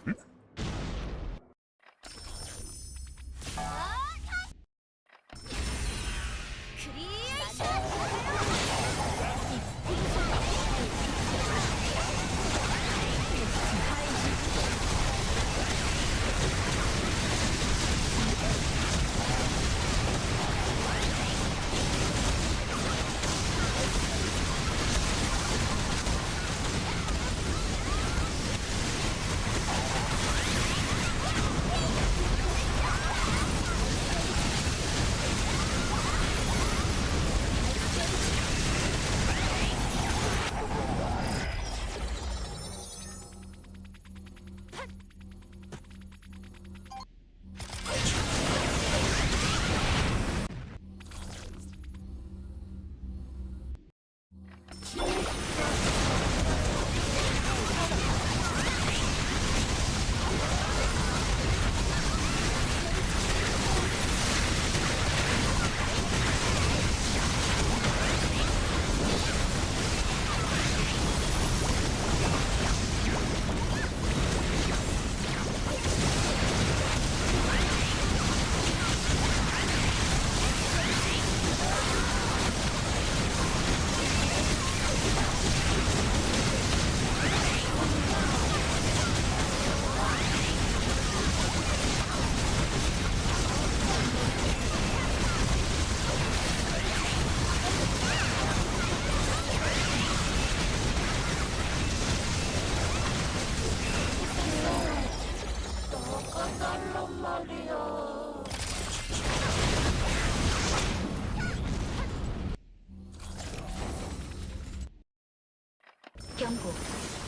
경고.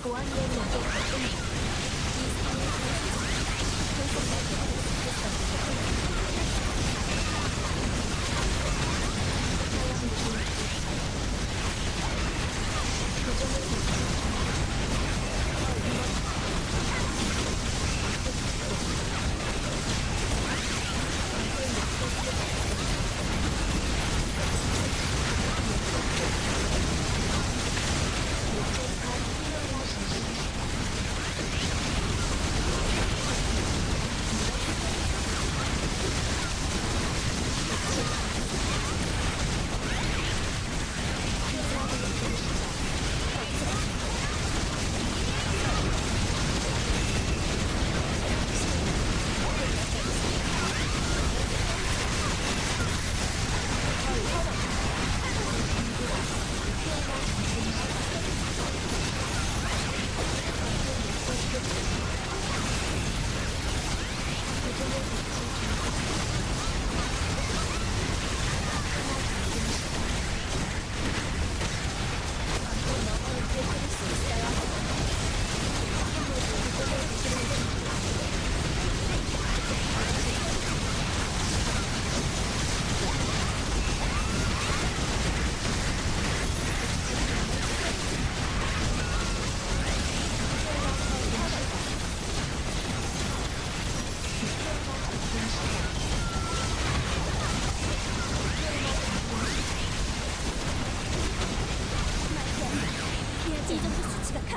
보안 내용에 발동 중.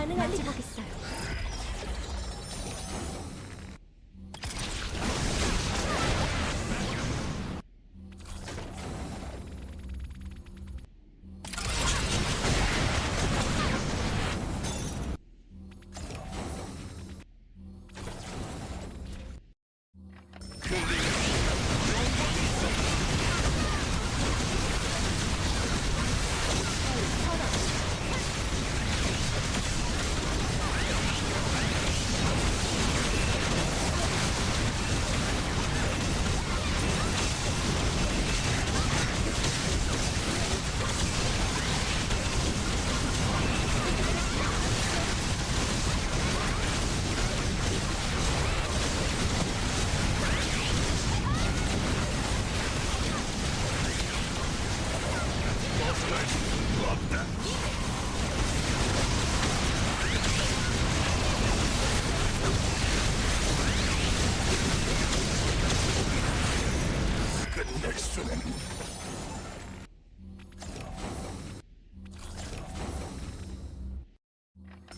가능한지 보겠어요.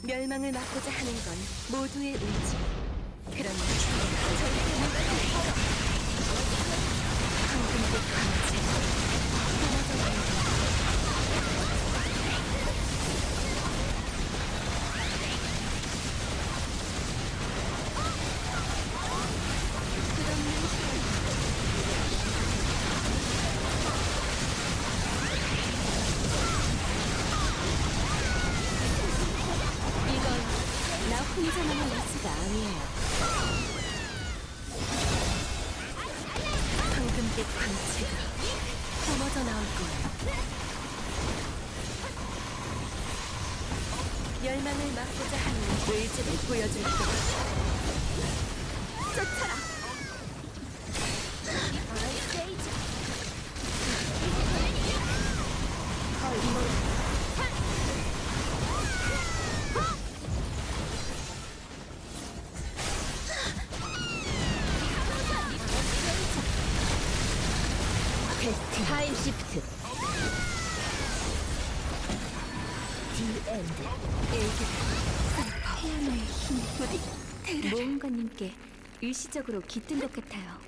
멸망을 막고자 하는 건 모두의 의지. 그러니 절대 무너질 황금빛 광채 나 혼자만의 위치가 아니에요. 황금빛 광채가 뿜어져 나올 거예요. 멸망을 막고자 하는 의지를 보여줄 거예요. 쫓아라! 세이지! 테스트 타임 시프트 디엔드 태양의 힘 부디 모험가님께 일시적으로 깃든 것 같아요.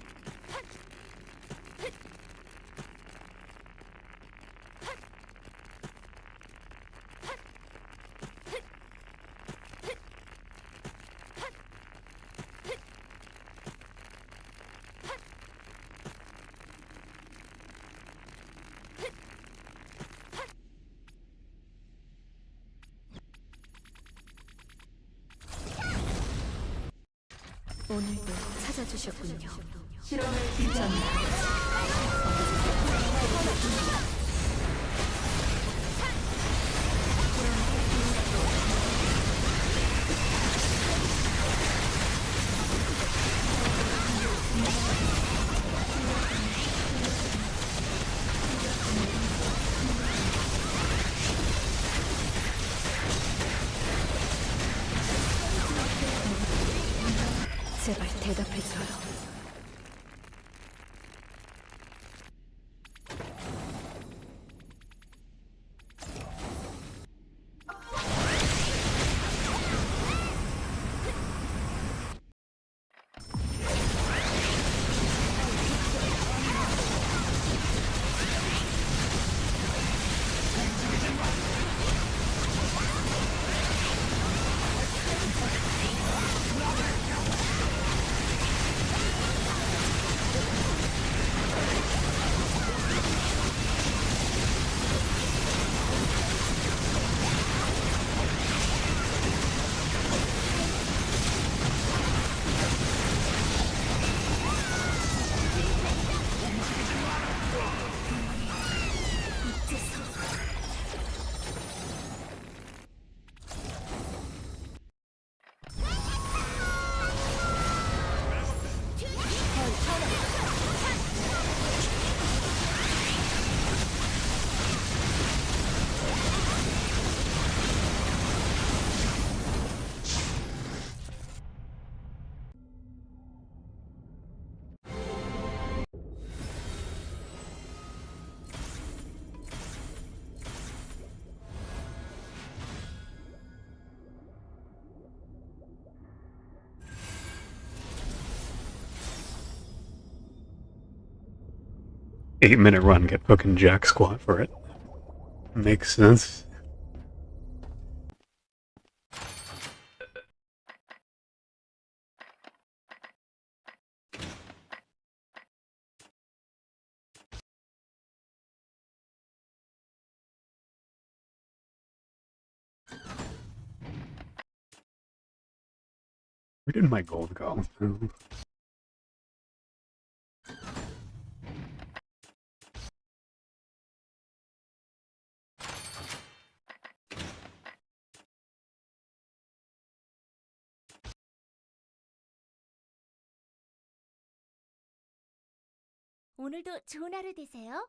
오늘도 찾아주셨군요. 실험을 제발 대답해줘요. Eight-minute run, get fucking jack squat for it. Makes sense. Where did my gold go? 오늘도 좋은 하루 되세요.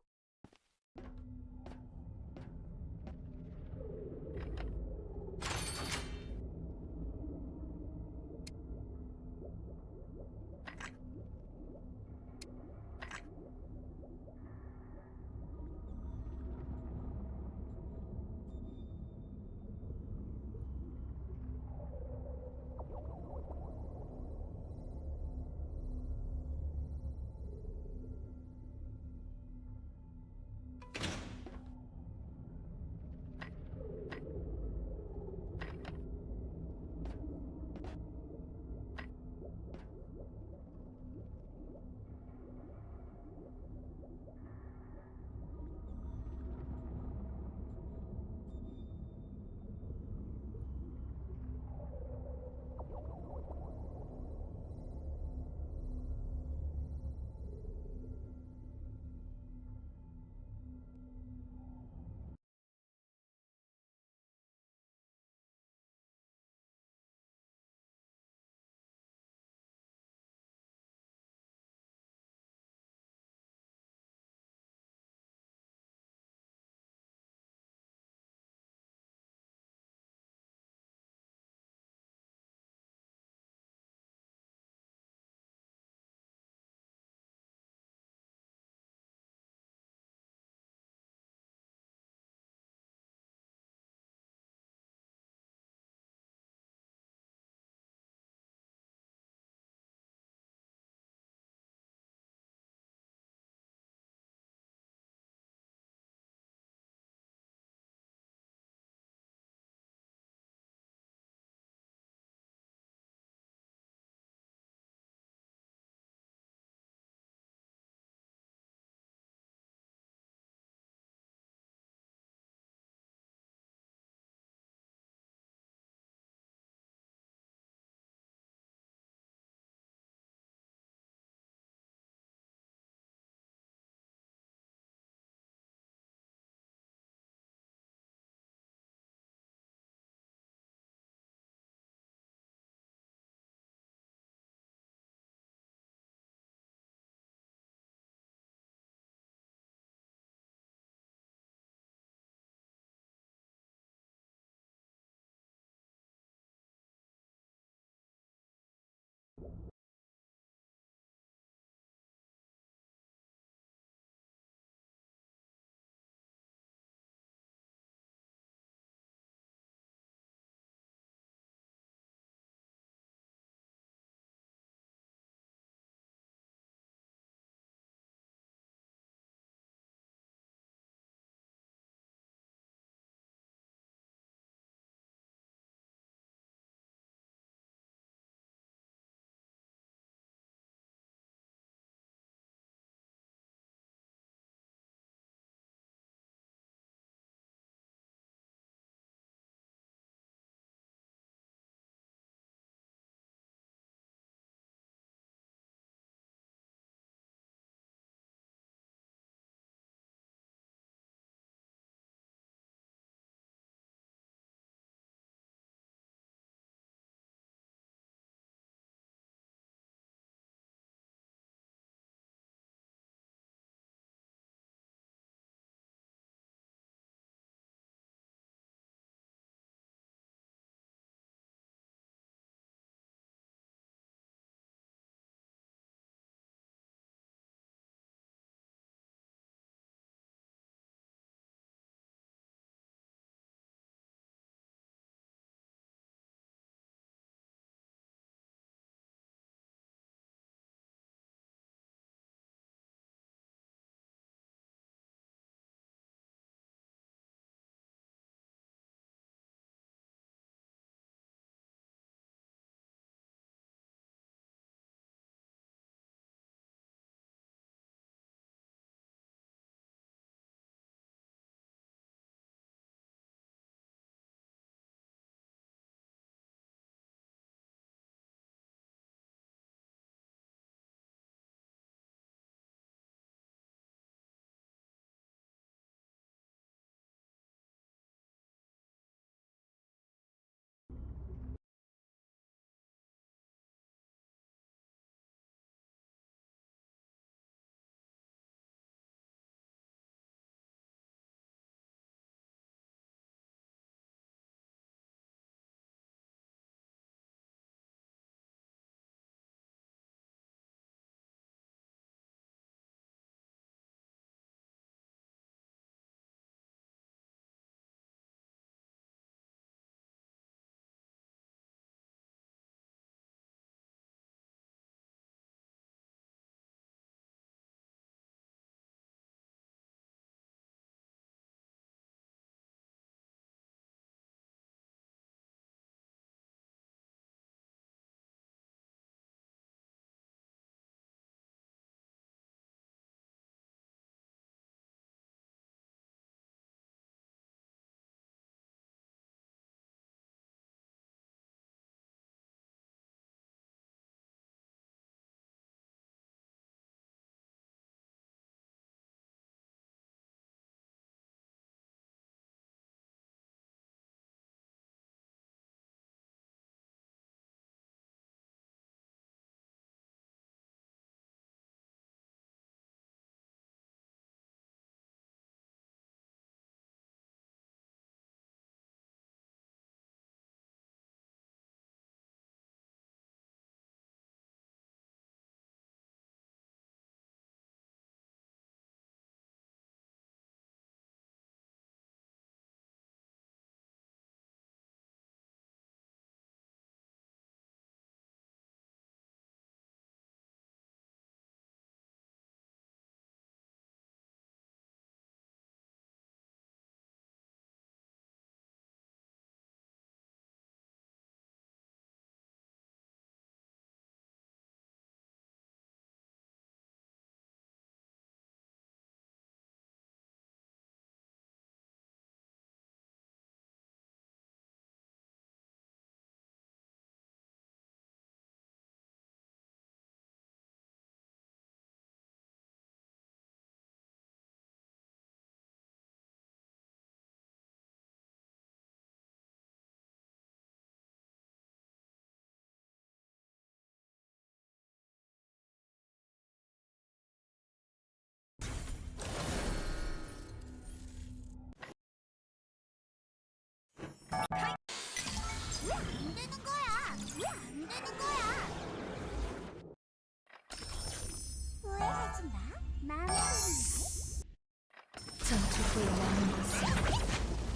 전투 후에 남은 것은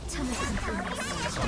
참을성 뿐이었어.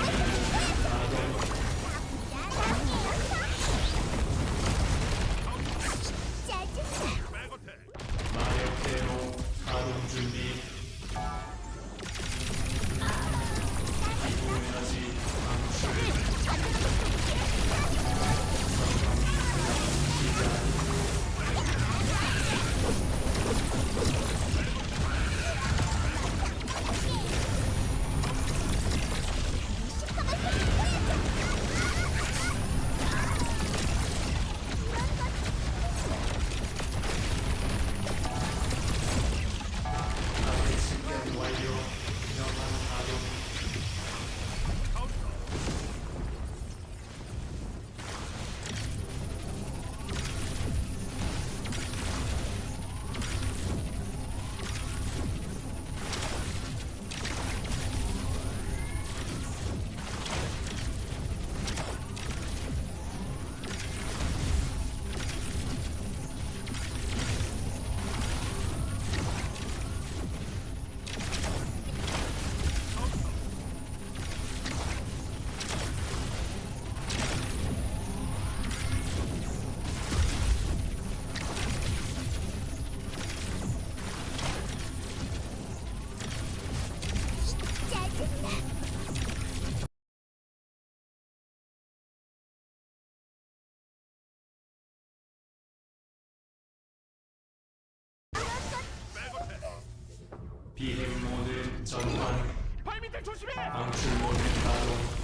비행 모드 전환. 발밑을 조심해. 방출 모드 가동.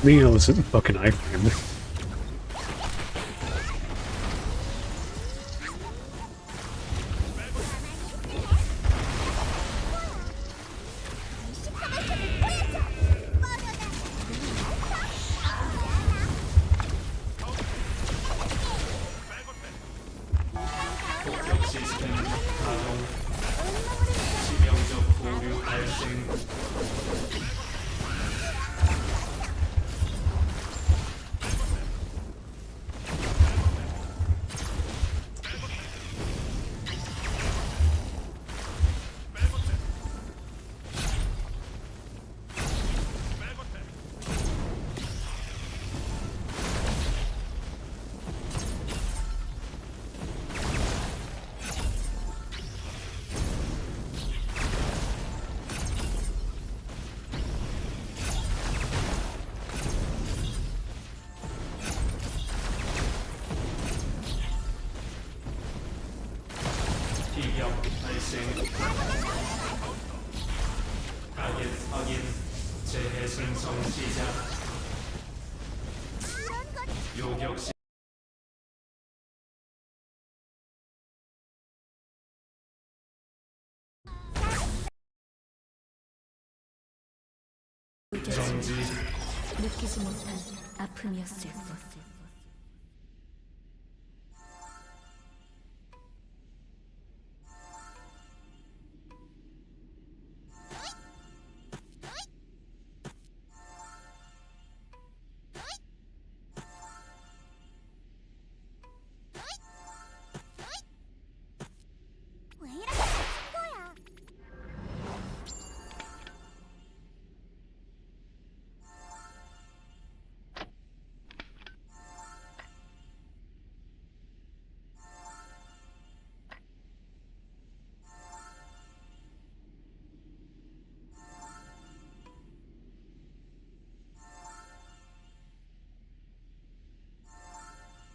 Leo isn't fucking iframe. 폭격 시스템 가동. 치명적 오류 발생. 피격 발생. 타겟 확인. 재해승성 시작. 요격 시. 정지. 느끼지 못한 아픔이었을 뿐.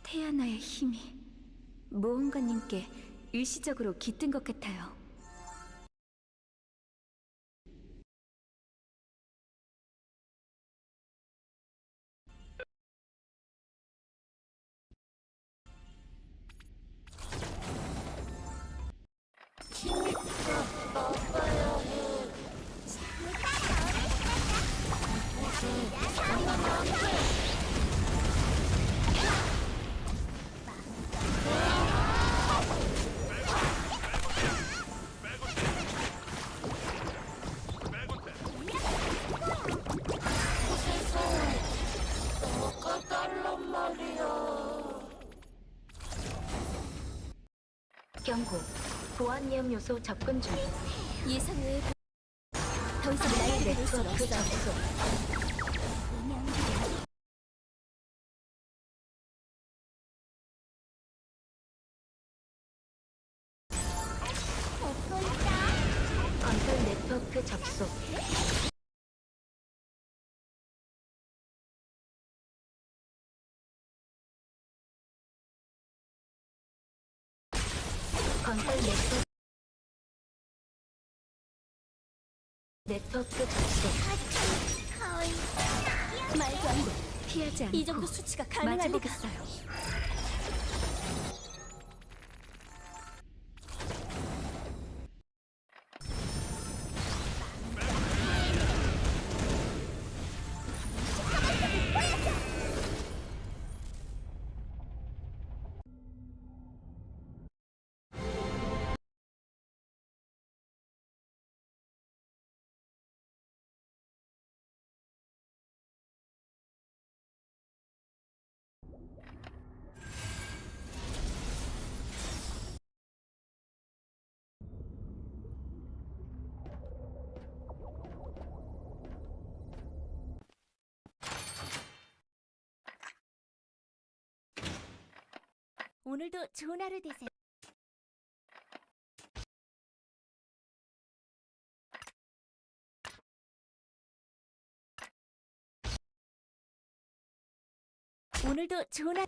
태아나의 힘이 모험가님께 일시적으로 깃든 것 같아요. 경고. 보안 위험 요소 접근 중. 예상 외의 더 이상 나의 나에게 볼수 네트워크 없어. 접속. 건설 네트워크 접속. 건설 네트워크 접속. 말도 안 돼. 피하지 않고 이 정도 수치가 가능할 마주보겠어요. 리가요. 오늘도 좋은 하루 되세요. 오늘도 좋은 하루.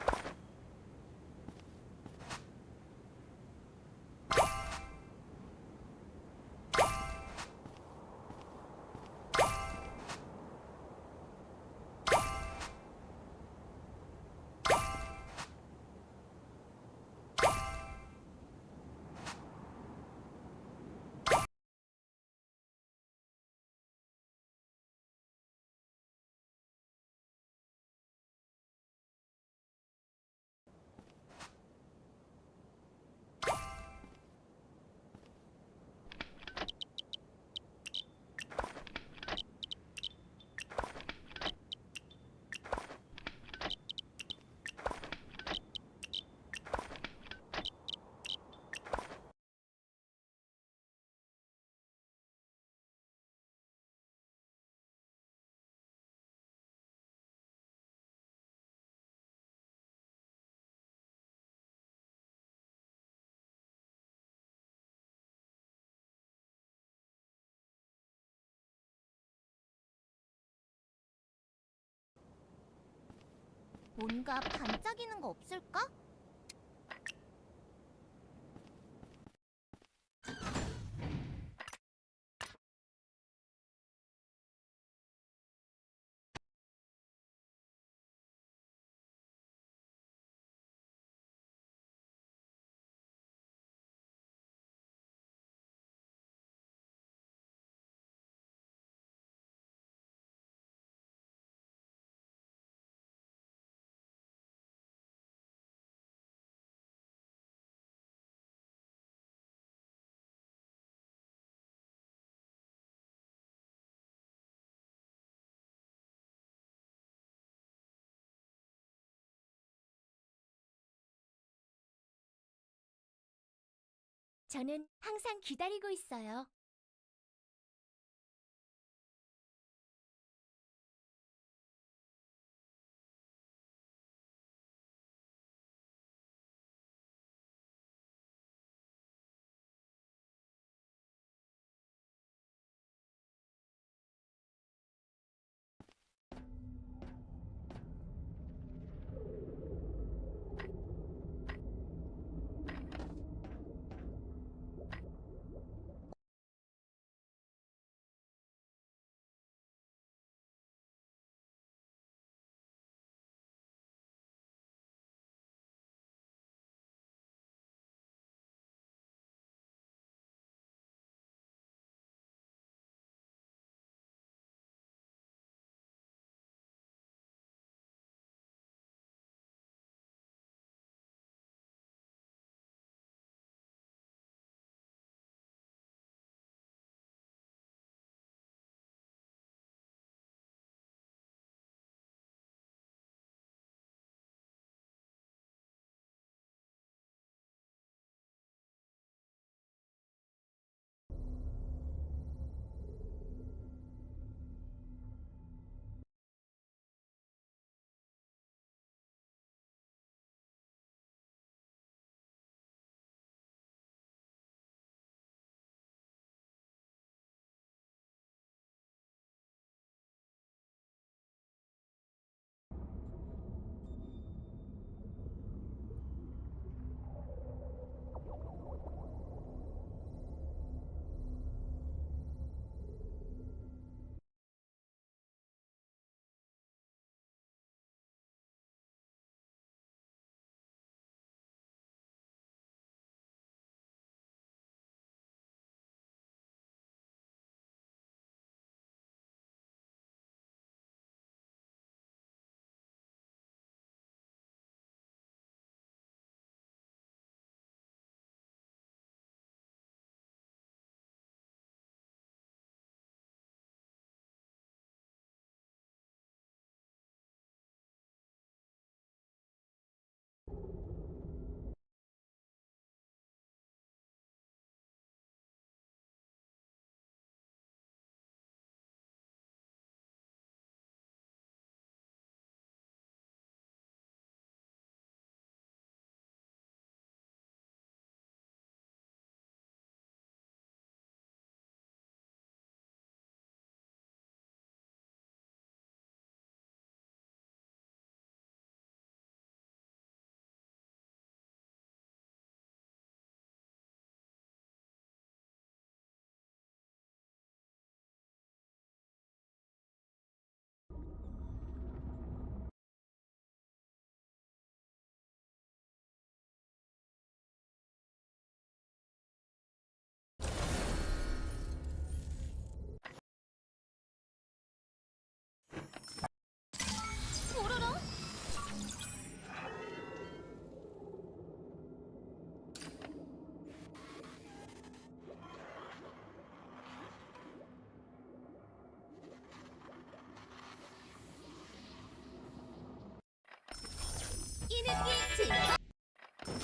뭔가 반짝이는 거 없을까? 저는 항상 기다리고 있어요.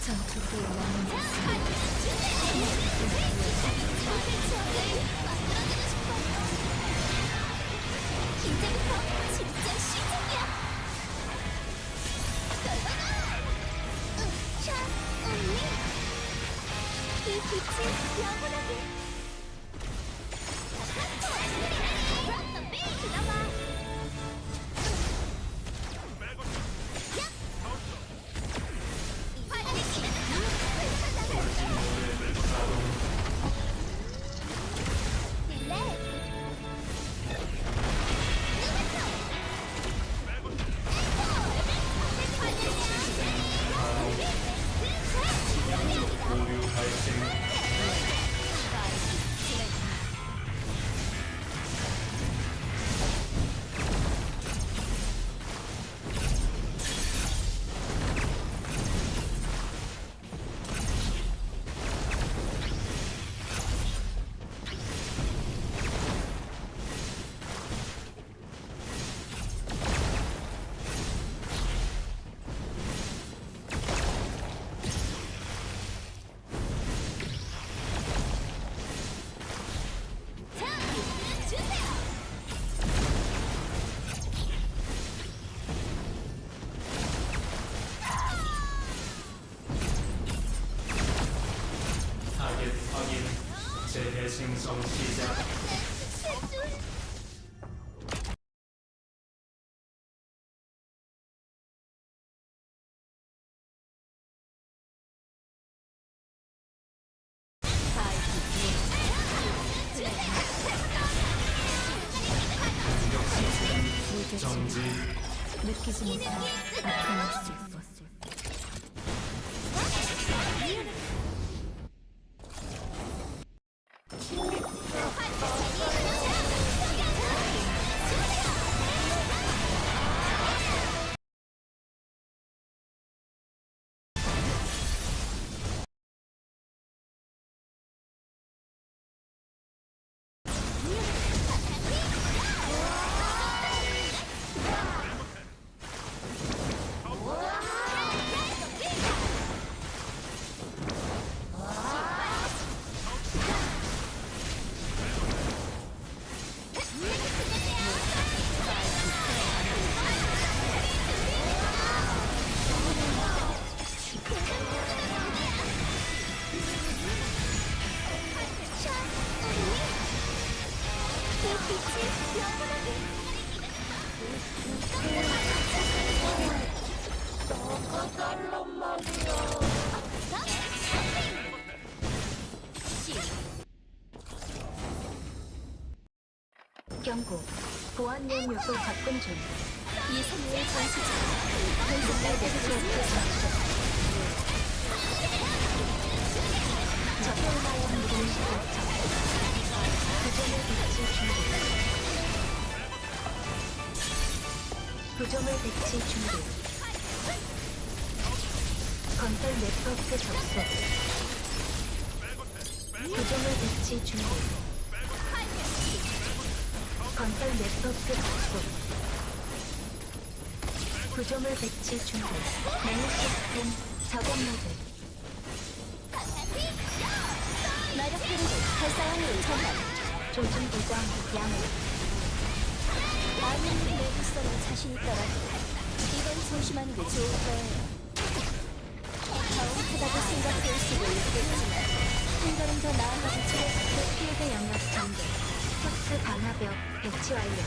전투기에 남은 이제부터 진짜 시작이야. 차, 언니. 이 빛이 영원하게. 타겟 확인. 재생성 시작. 정지. 느끼지 못한 나타날 수 있었을 경고. 보안용 요소 접근 중. 이 생명의 전수자 분석할 네트워크 작동. 적혈마약 무공 시도청. 구조물 배치 준비. 구조물 배치 준비. 건설 네트워크 접속. 구조물 배치 준비. 건설 네트워크 접속. 구조물 배치 준비. 메뉴 시스템 작업 모드. 마력 회로를 활성화를 전환. 조준 보장 양호. 아는 내구성에 자신 있더라도 이건 조심하는 게 좋을 거예요. 다운하다고 생각될 수도 있겠지만 한 걸음 더 나아가서 필드 영역 전개. 포스 방화벽 배치 완료.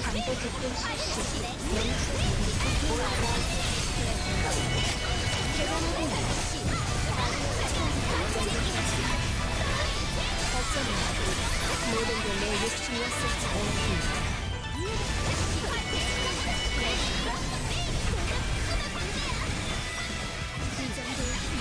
강제 접근 실시. 메뉴 시스템 어쩌면 모든 게 내 욕심이었을지. 이 정도의 힘이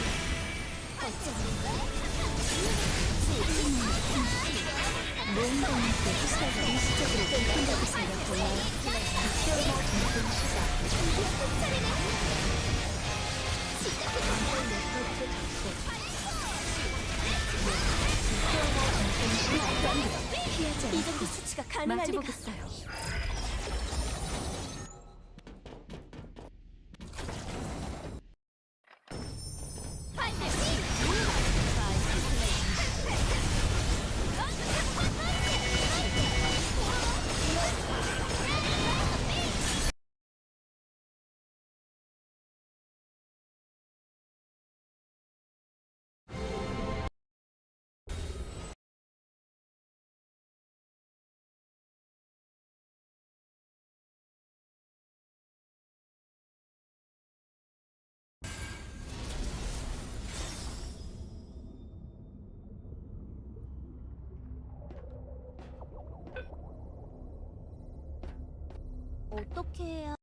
가능할 리가. 마주보겠어요. 어떻게 해야?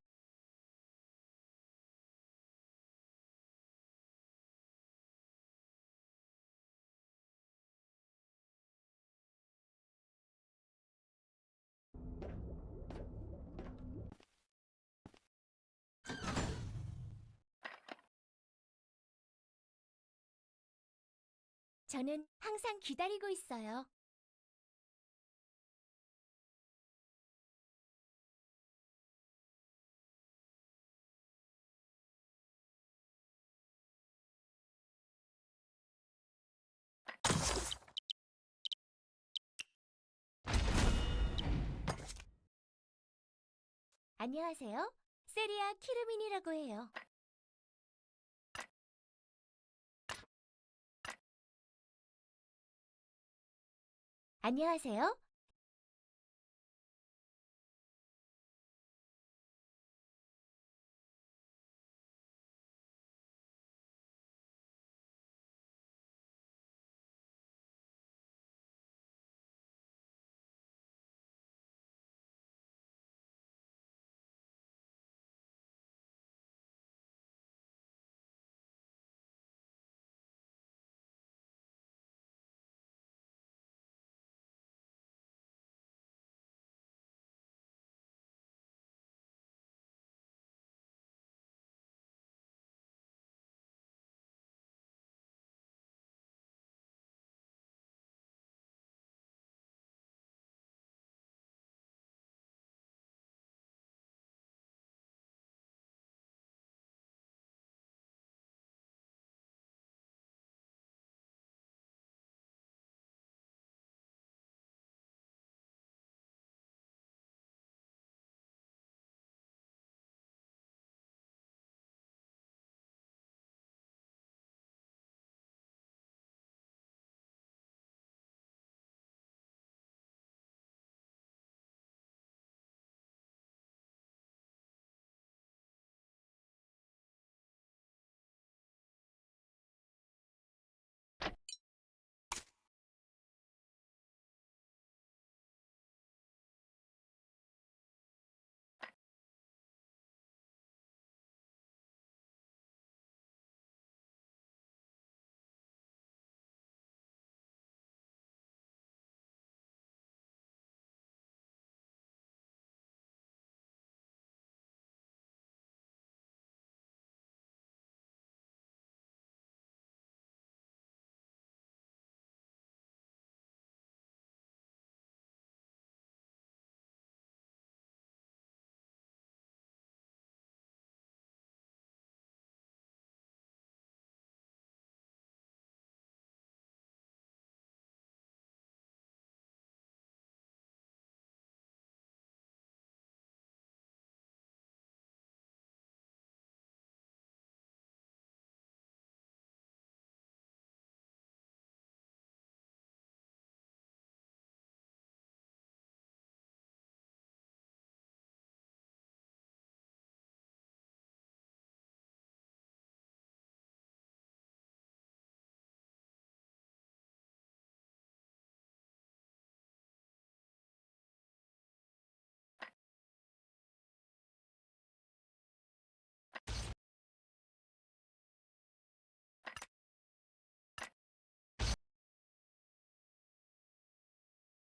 저는 항상 기다리고 있어요. 안녕하세요. 세리아 키르민이라고 해요. 안녕하세요.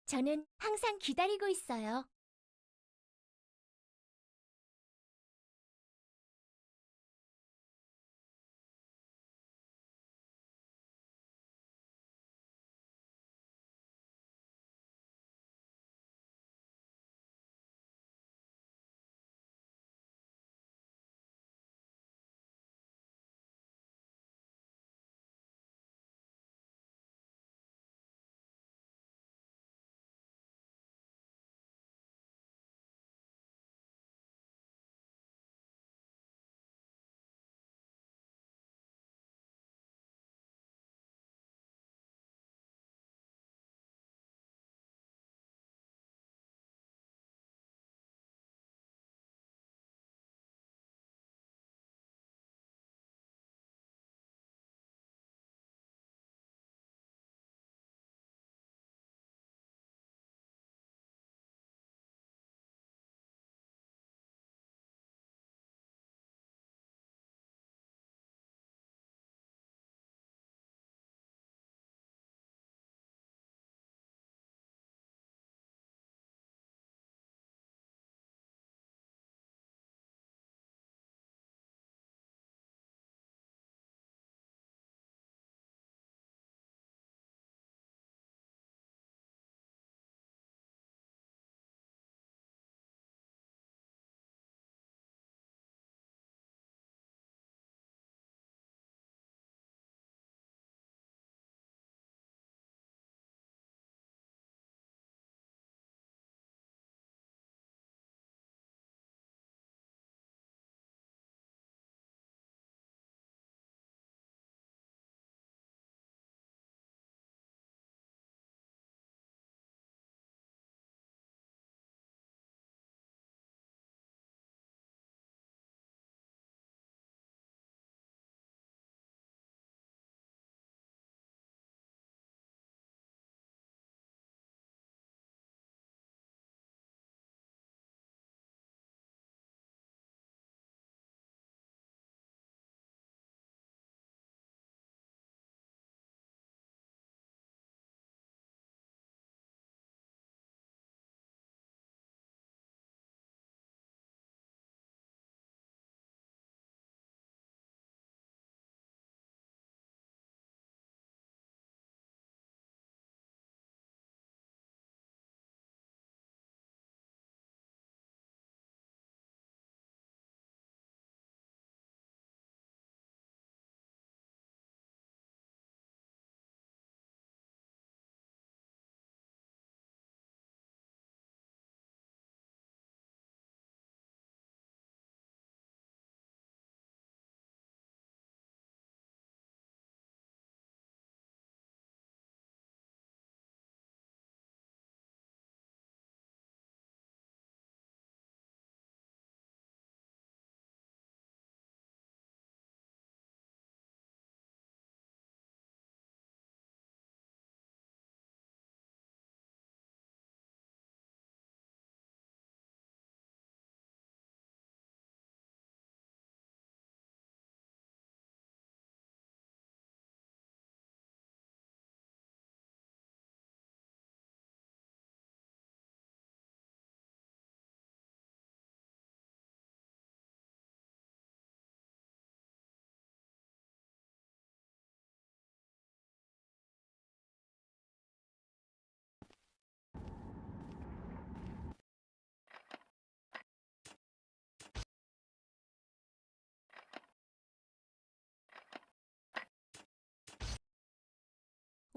저는 항상 기다리고 있어요.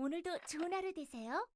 오늘도 좋은 하루 되세요.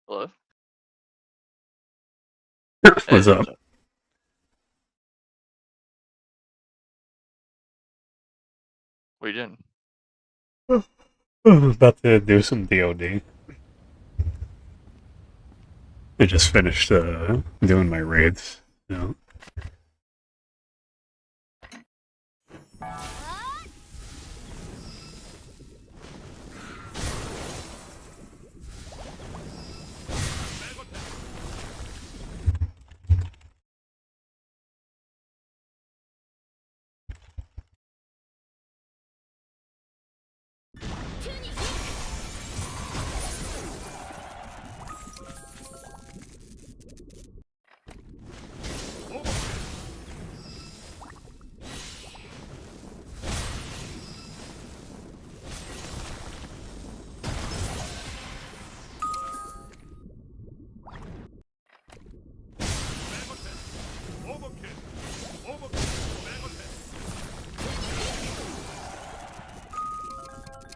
Hello? What's up? What are you doing? I'm about to do some DOD. I just finished doing my raids. You know.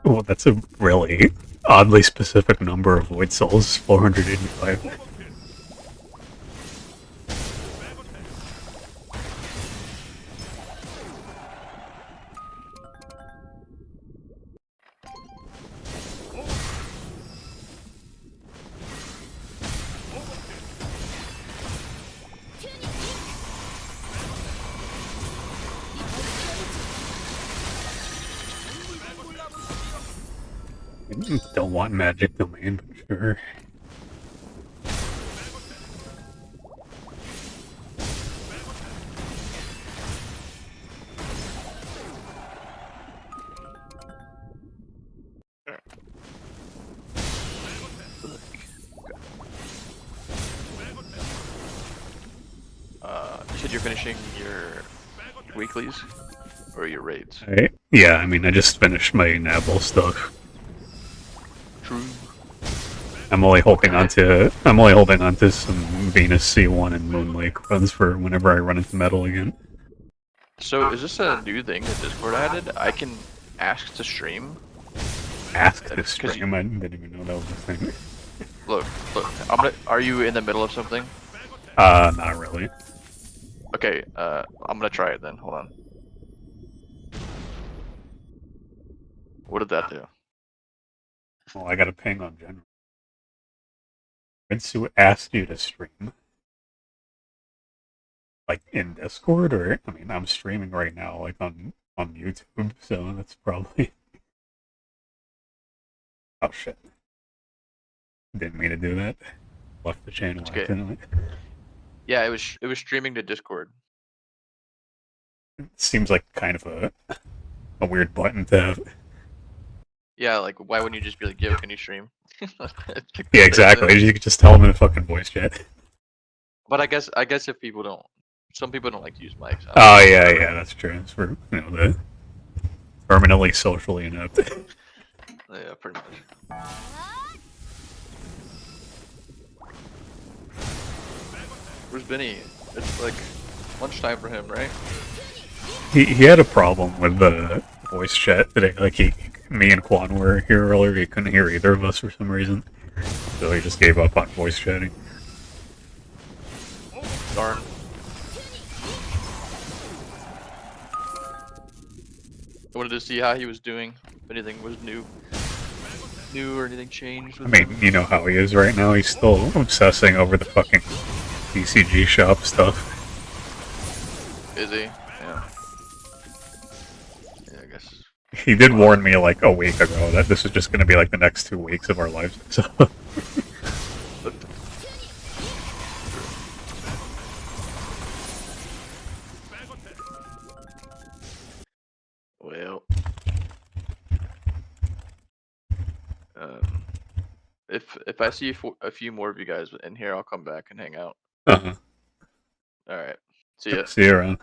Well, that's a really oddly specific number of void souls. 485. Don't want magic domain, but sure. You said you're finishing your weeklies or your raids? Yeah, I mean, I just finished my Nabble stuff. True. I'm only holding on to some Venus C1 and Moon Lake runs for whenever I run into metal again. So is this a new thing that Discord added? I can ask to stream. Ask to stream? I didn't even know that was a thing. Look. Are you in the middle of something? Not really. Okay. I'm gonna try it then. Hold on. What did that do? Well, I got a ping on general. Rinsu asked you to stream. Like in Discord, or I mean, I'm streaming right now, like on YouTube, so that's probably. Oh shit! Didn't mean to do that. Left the channel accidentally. Yeah, it was streaming to Discord. It seems like kind of a weird button to have. Yeah, like why wouldn't you just be like, "Yo, can you stream?" Yeah, exactly. You could just tell them in a fucking voice chat. But I guess if people don't, some people don't like to use mics. Oh yeah, that's true. It's for the permanently socially inept. Yeah, pretty much. Where's Benny? It's like lunchtime for him, right? He had a problem with the voice chat today. Like me and Quan were here earlier. He couldn't hear either of us for some reason, so he just gave up on voice chatting. Darn. I wanted to see how he was doing. If anything was new or anything changed. I mean, you know how he is right now. He's still obsessing over the fucking BCG shop stuff. Is he? Yeah. Yeah, I guess. He did warn me like a week ago that this was just going to be like the next 2 weeks of our lives. So. Well, if I see a few more of you guys in here, I'll come back and hang out. Uh-huh. All right. See ya. See you around.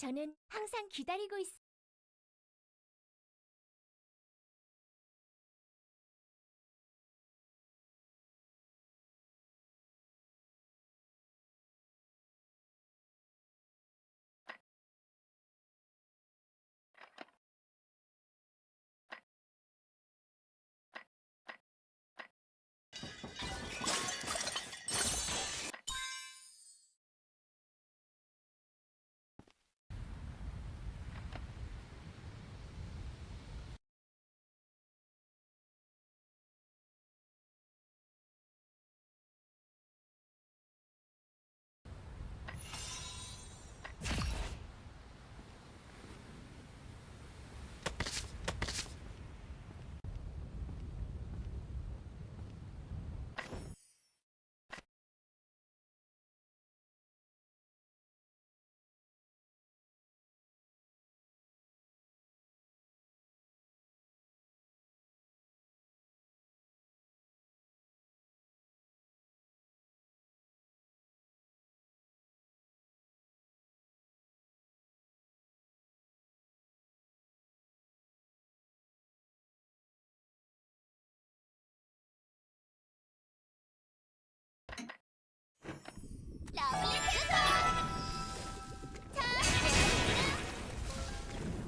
저는 항상 기다리고 있.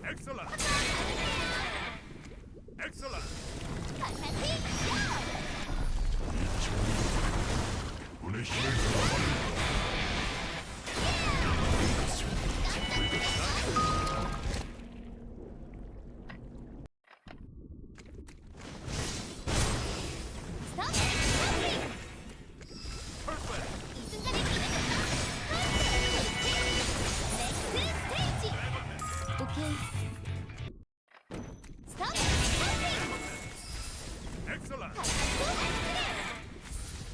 Excellent. Excellent. 운의 힘을 Excellent. Excellent.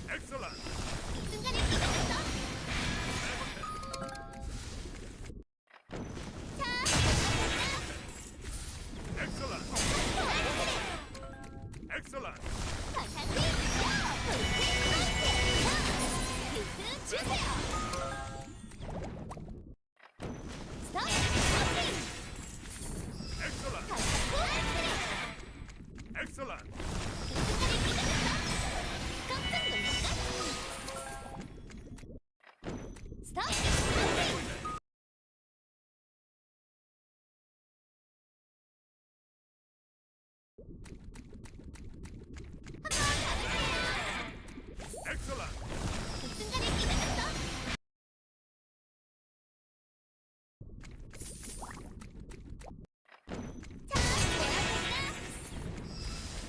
Excellent. Excellent. Excellent. Excellent. Excellent.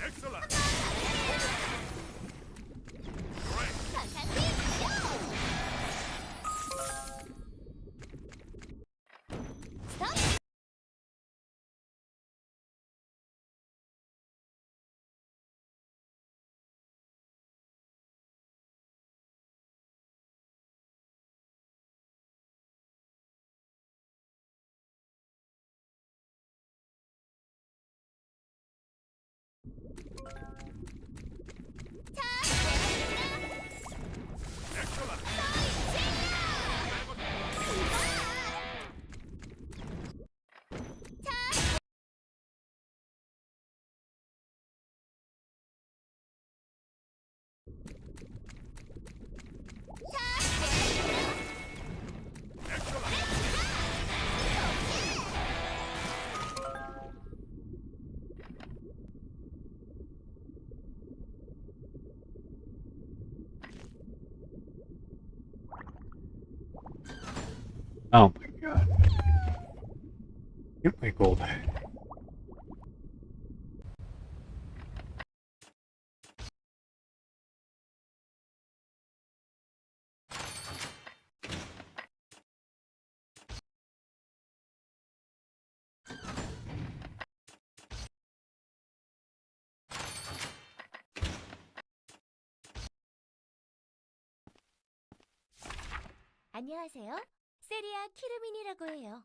Excellent. Great. Excellent. Oh my god. Get my gold. 안녕하세요. 세리아 키르민이라고 해요.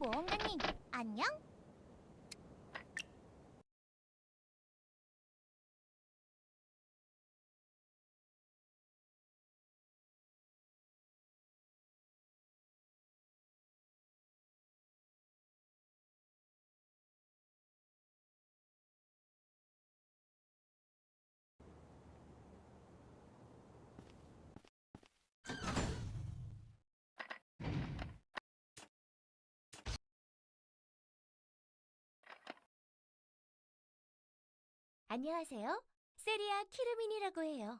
보험가님, 안녕? 안녕하세요. 세리아 키르민이라고 해요.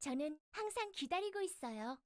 저는 항상 기다리고 있어요.